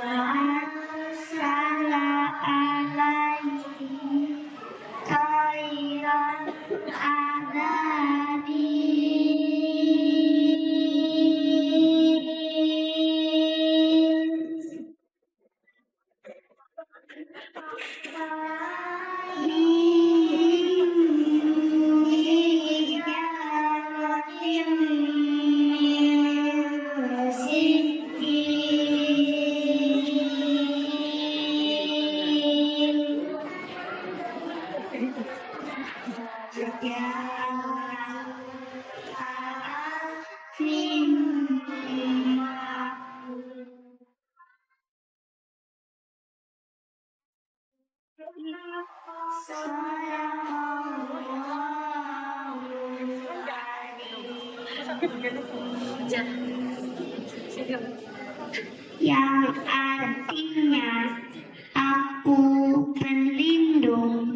arsala alaihim tayran yang artinya aku berlindung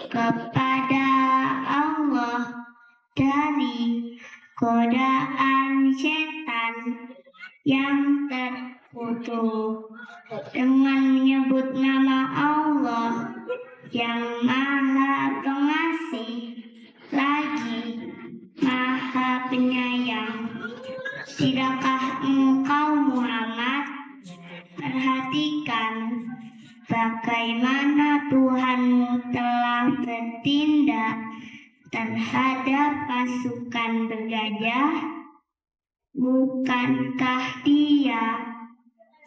kepada Allah dari godaan setan yang terkutuk, dengan menyebut nama Allah yang Maha Pengasih lagi Maha Penyayang. Tidakkah engkau Muhammad perhatikan bagaimana Tuhanmu telah bertindak terhadap pasukan bergajah? Bukankah Dia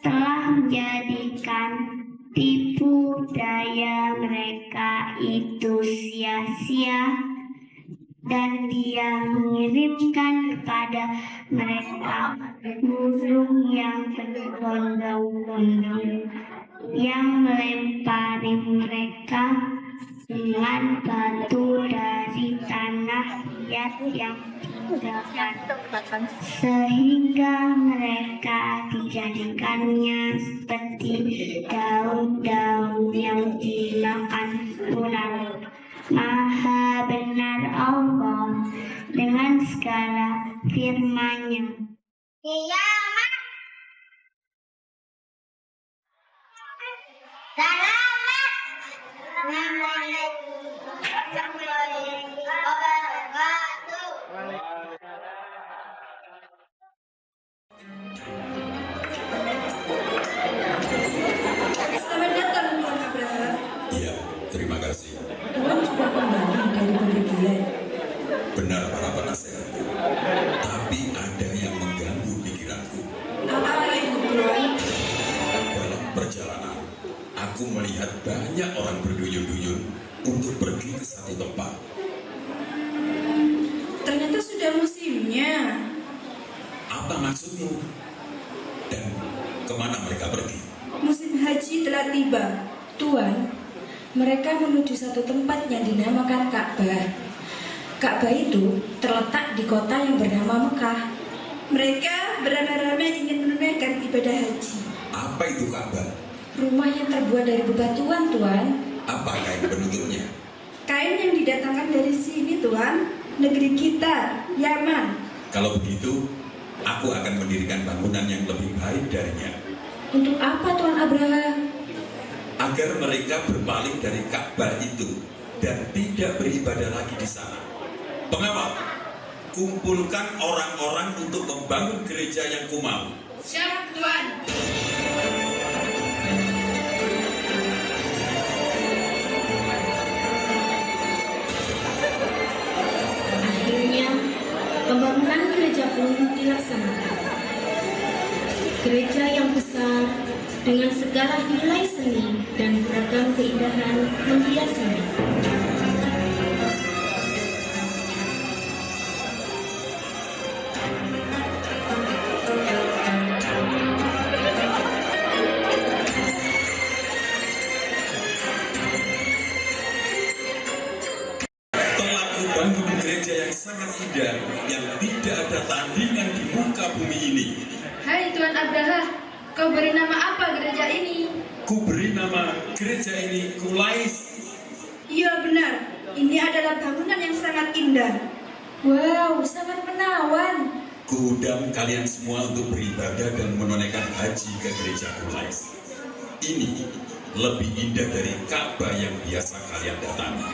telah menjadikan tipu daya mereka itu sia-sia, dan Dia mengirimkan kepada mereka burung yang berbondong-bondong yang melempari mereka dengan batu dari tanah liat yang ditinggalkan, sehingga mereka dijadikannya seperti daun-daun yang dimakan ular. Maha benar Allah dengan segala firman-Nya. Kiamat. Selamat. Assalamualaikum warahmatullahi wabarakatuh. Selamat datang Tuan Abraham. Iya, terima kasih. Tuan sudah kembali dari bepergian. Benar para penasehatku. Tapi ada yang mengganggu pikiranku. Apa itu Tuan? Dalam perjalanan, aku melihat banyak orang berduyun-duyun untuk pergi ke satu tempat. Ternyata sudah musimnya. Apa maksudmu? Dan kemana mereka pergi? Musim haji telah tiba. Tuan, mereka menuju satu tempat yang dinamakan Ka'bah. Ka'bah itu terletak di kota yang bernama Mekah. Mereka beramai-ramai ingin menunaikan ibadah haji. Apa itu Ka'bah? Rumah yang terbuat dari bebatuan, Tuan. Apa kain penutupnya? Kain yang didatangkan dari sini, Tuan. Negeri kita, Yaman. Kalau begitu, aku akan mendirikan bangunan yang lebih baik darinya. Untuk apa, Tuan Abraham? Agar mereka berpaling dari Ka'bah itu dan tidak beribadah lagi di sana. Pengawal, kumpulkan orang-orang untuk membangun gereja yang kumau. Siap, Tuan. Akhirnya, pembangunan gereja pun dilaksanakan. Gereja yang besar dengan segala nilai seni dan beragam keindahan menghiasinya. Telah kubangun gereja yang sangat indah yang tidak ada tandingan di muka bumi ini. Hai Tuan Abraham, kau beri nama apa gereja ini? Ku beri nama gereja ini Qulais. Iya benar, ini adalah bangunan yang sangat indah. Wow, sangat menawan. Ku undang kalian semua untuk beribadah dan menunaikan haji ke gereja Qulais. ini lebih indah dari Ka'bah yang biasa kalian datangi.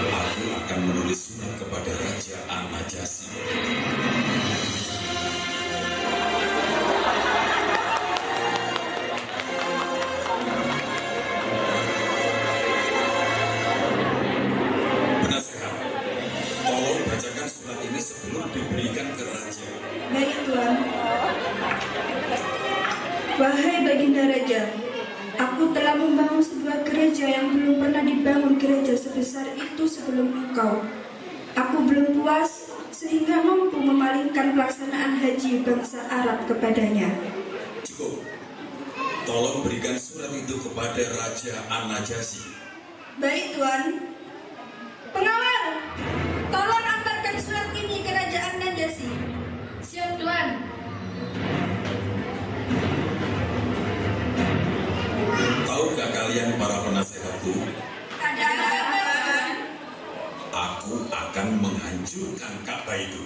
Aku akan menulis surat kepada Raja An-Najasyi. Penasehat, tolong bacakan surat ini sebelum diberikan ke Raja. Baik, Tuan. Wahai Baginda Raja, aku telah membangun sebuah gereja yang belum pernah dibangun gereja sebesar itu sebelum engkau. Aku belum puas sehingga mampu memalingkan pelaksanaan haji bangsa Arab kepadanya. Cukup. Tolong berikan surat itu kepada Raja An-Najasyi. Baik, Tuan. Pengawal, tolong antarkan surat ini ke Raja An-Najasyi. Siap, Tuan. Tahukah kalian para penasehatku? Ada apa, Tuan? Aku akan menghancurkan Ka'bah itu.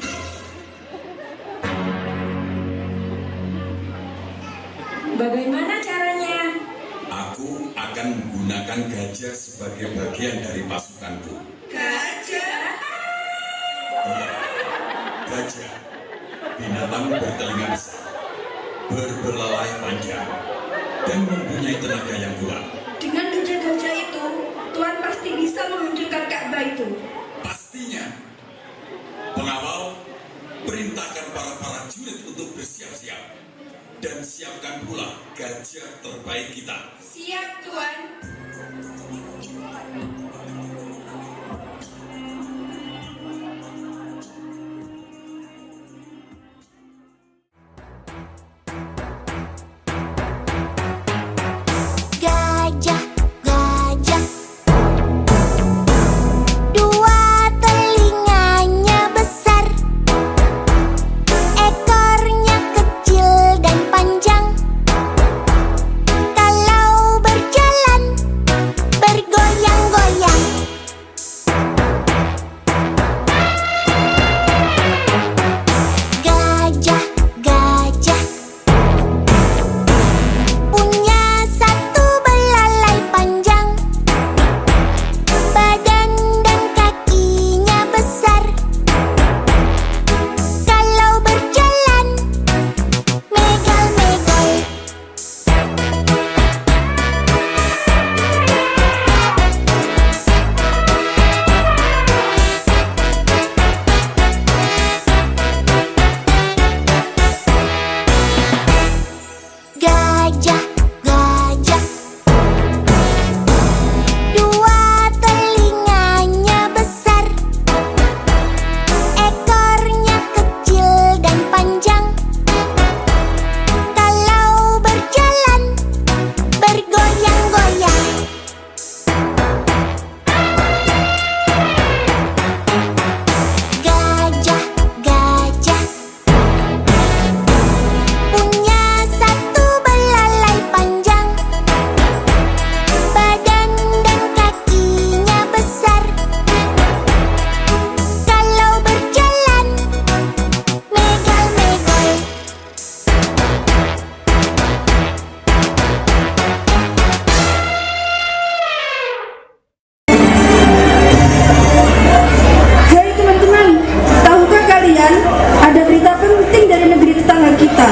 Bagaimana caranya? Aku akan menggunakan gajah sebagai bagian dari pasukanku. Gajah? Iya, gajah. Binatang bertelinga besar, berbelalai panjang, dan mempunyai tenaga yang kuat. Dengan gajah-gajah itu, Tuan pasti bisa menghancurkan Ka'bah itu. Pastinya. Pengawal, perintahkan para prajurit untuk bersiap-siap. Dan siapkan pula gajah terbaik kita. Siap, Tuan. Gajah, gajah, dua telinganya besar, ekornya kecil dan panjang. Kalau berjalan bergoyang-goyang. Gajah, gajah, punya satu belalai panjang, badan dan kakinya besar. Kalau berjalan megal-megal. Gajah, gajah, dua telinganya besar, ekornya kecil dan panjang. Kalau berjalan bergoyang-goyang. Gajah, gajah, punya satu belalai panjang, badan dan kakinya besar. Kalau berjalan megal-megal. Hai teman-teman, tahukah kalian ada berita penting dari negeri tetangga kita?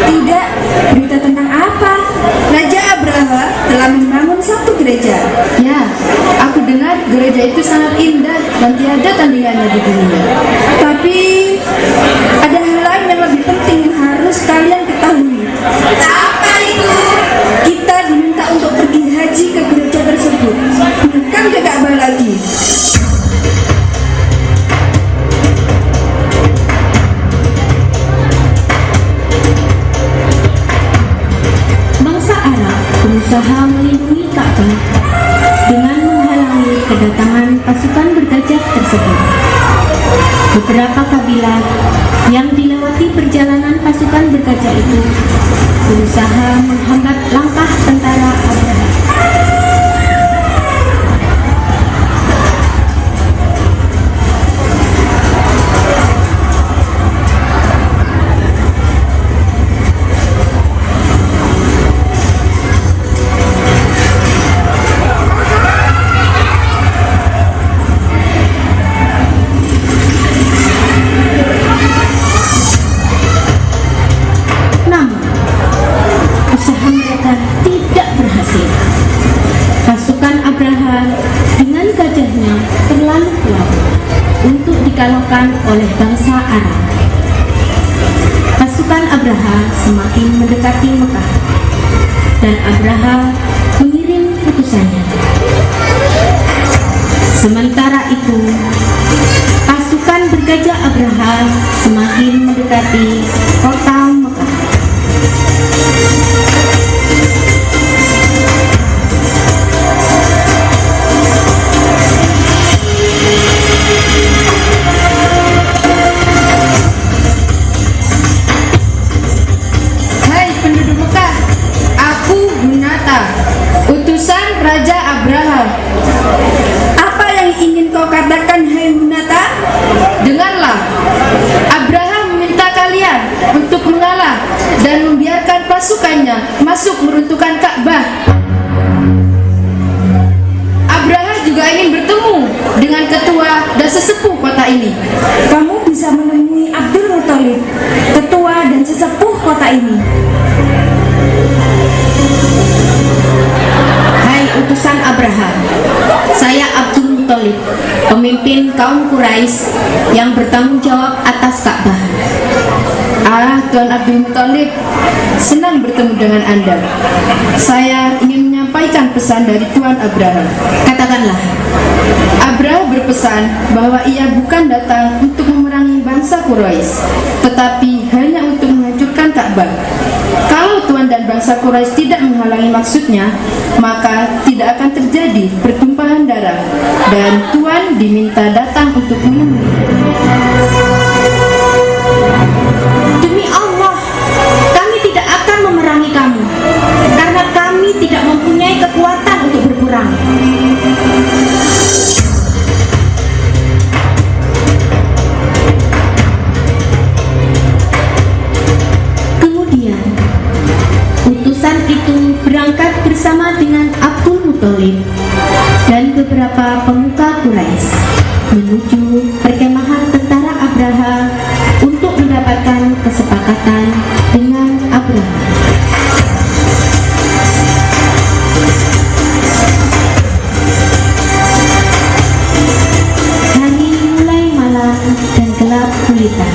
Tidak, berita tentang apa? Raja Abraha telah membangun satu gereja. Ya, aku dengar gereja itu sangat indah dan tiada tandingannya di dunia. Tapi ada hal lain yang lebih penting yang harus kalian ketahui. Apa itu? Kita diminta untuk pergi haji ke gereja tersebut, bukan ke Ka'bah lagi. Bangsa Arab berusaha melindungi Ka'bah dengan menghalangi kedatangan pasukan bergajah tersebut. Beberapa kabilah yang dilewati perjalanan pasukan bergajah itu berusaha menghambat langkah tentara Abraha. Usaha mereka tidak berhasil. Pasukan Abraha dengan gajahnya terlalu kuat untuk dikalahkan oleh bangsa Aram. Pasukan Abraha semakin mendekati Mekah dan Abraha mengirim utusannya. Sementara itu, pasukan bergajah Abraha semakin mendekati kota Mekah. Hai penduduk Mekah, aku Hunata, utusan Raja Abraha. Apa yang ingin kau katakan, hai Hunata? Dengarlah, Abraha meminta kalian untuk mengalah dan membiarkan pasukannya masuk meruntuhkan Ka'bah. Abraha juga ingin bertemu dengan ketua dan sesepuh kota ini. Kamu bisa menemui Abdul Muthalib, ketua dan sesepuh kota ini. Hai utusan Abraha, saya Abdul Muthalib, pemimpin kaum Quraisy yang bertanggung jawab atas Ka'bah. Tuan Abdul Muthalib, senang bertemu dengan Anda. Saya ingin menyampaikan pesan dari Tuan Abraha. Katakanlah. Abraha berpesan bahwa ia bukan datang untuk memerangi bangsa Quraisy, tetapi hanya untuk menghancurkan Ka'bah. Kalau Tuan dan bangsa Quraisy tidak menghalangi maksudnya, maka tidak akan terjadi pertumpahan darah, dan Tuan diminta datang untuk menemui. Demi Allah, kami tidak akan memerangi kamu, karena kami tidak mempunyai kekuatan untuk berperang. Kemudian, utusan itu berangkat bersama dengan Abdul Muthalib dan beberapa pemuka Quraisy menuju perkemahan tentara Abraha untuk mendapatkan kesepakatan dengan Abraha. Hari mulai malam dan gelap gulita.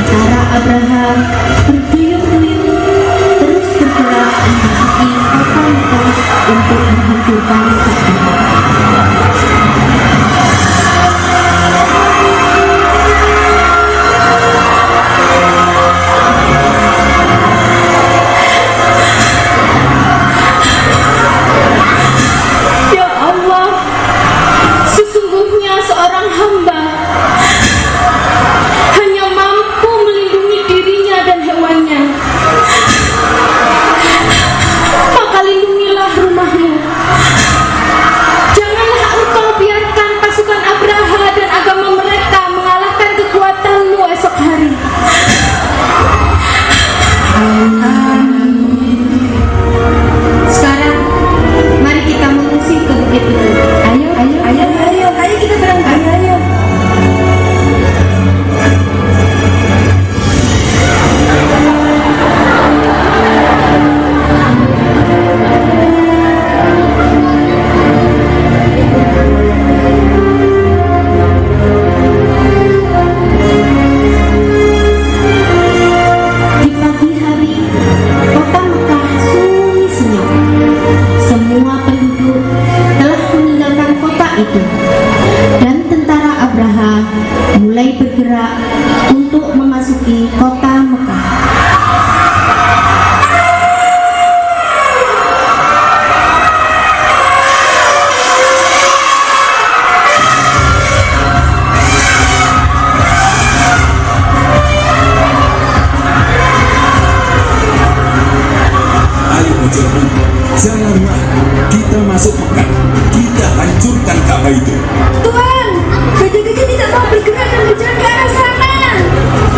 Tentara Abraham berduyun-duyun terus bergerak memasuki kota Mekah untuk menghancurkan Ka'bah. Ya Allah, sesungguhnya seorang hamba hanya mampu melindungi dirinya dan hewannya. Maka lindungilah rumahmu. Janganlah engkau biarkan pasukan Abraha dan agama mereka mengalahkan kekuatanmu esok hari. Sekarang mari kita mengungsi ke bukit itu. Ayo kita berangkat. Ayo. Di pagi hari, kota Mekah sunyi senyap. Semua penduduk telah meninggalkan kota itu, dan tentara Abraha mulai bergerak untuk memasuki kota Mekah. Ayo Mujarab, janganlah kita masuk Mekah. Kita hancurkan Ka'bah itu. Tuan, gajah-gajah tidak mau bergerak dan berjalan ke arah sana.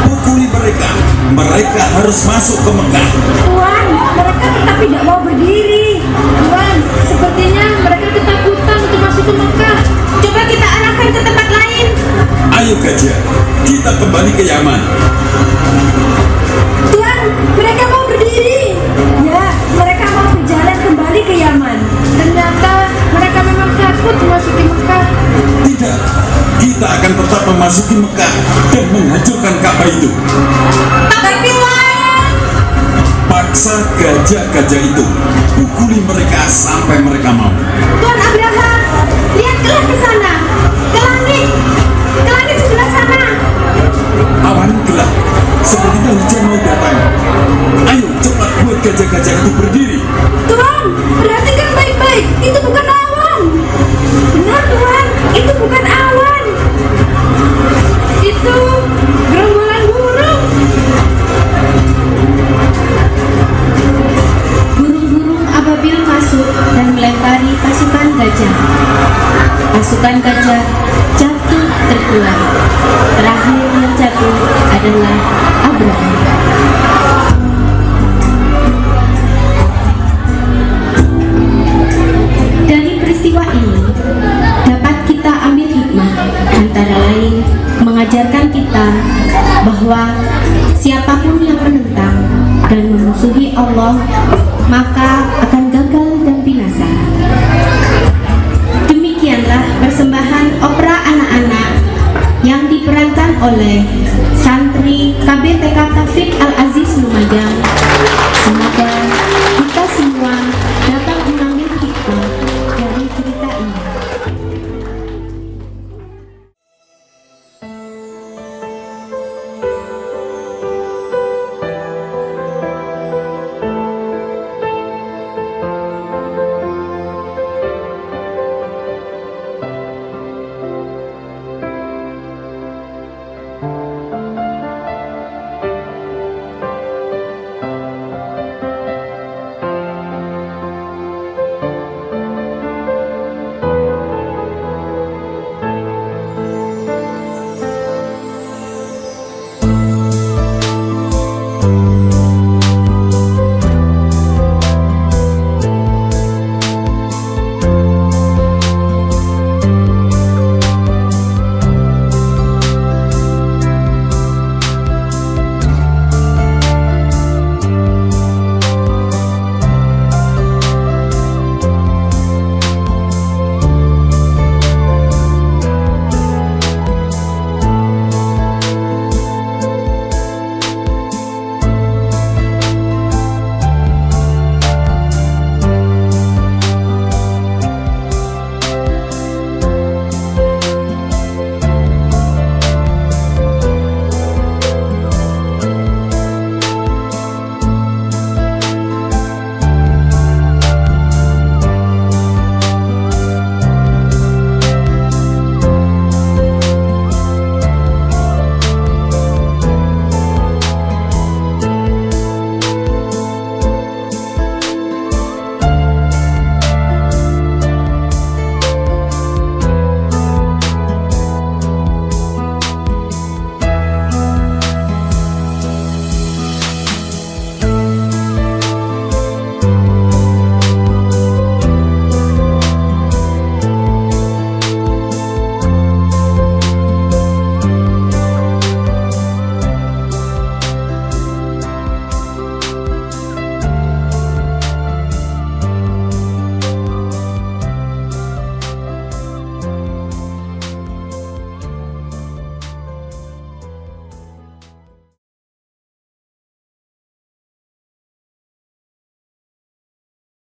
Pukuli mereka. Mereka harus masuk ke Mekah. Tuan, mereka tetap tidak mau berdiri. Tuan, sepertinya mereka ketakutan untuk masuk ke Mekah. Coba kita arahkan ke tempat lain. Ayo gajah, kita kembali ke Yaman. Tuan, mereka mau berdiri. Ya, mereka mau berjalan kembali ke Yaman. Ternyata mereka memang takut memasuki Mekah. Tidak, kita akan tetap memasuki Mekah dan menghancurkan Ka'bah itu. Tapi Tuan, Paksa gajah-gajah itu. Pukuli mereka sampai mereka mau. Tuan Abraham, lihatlah ke sana, ke langit sebelah sana. Awan gelap, sepertinya hujan mau datang. Ayo cepat buat gajah-gajah itu berdiri. Tuan, perhatikan baik-baik, itu bukan awan. Benar Tuan, itu bukan awan. Itu gerombolan burung. Burung-burung ababil masuk dan melempari pasukan gajah. Pasukan gajah jatuh terkulai. Terakhir yang jatuh adalah Abraham. Dari peristiwa ini dapat kita ambil hikmah, antara lain mengajarkan kita bahwa siapapun yang menentang dan memusuhi Allah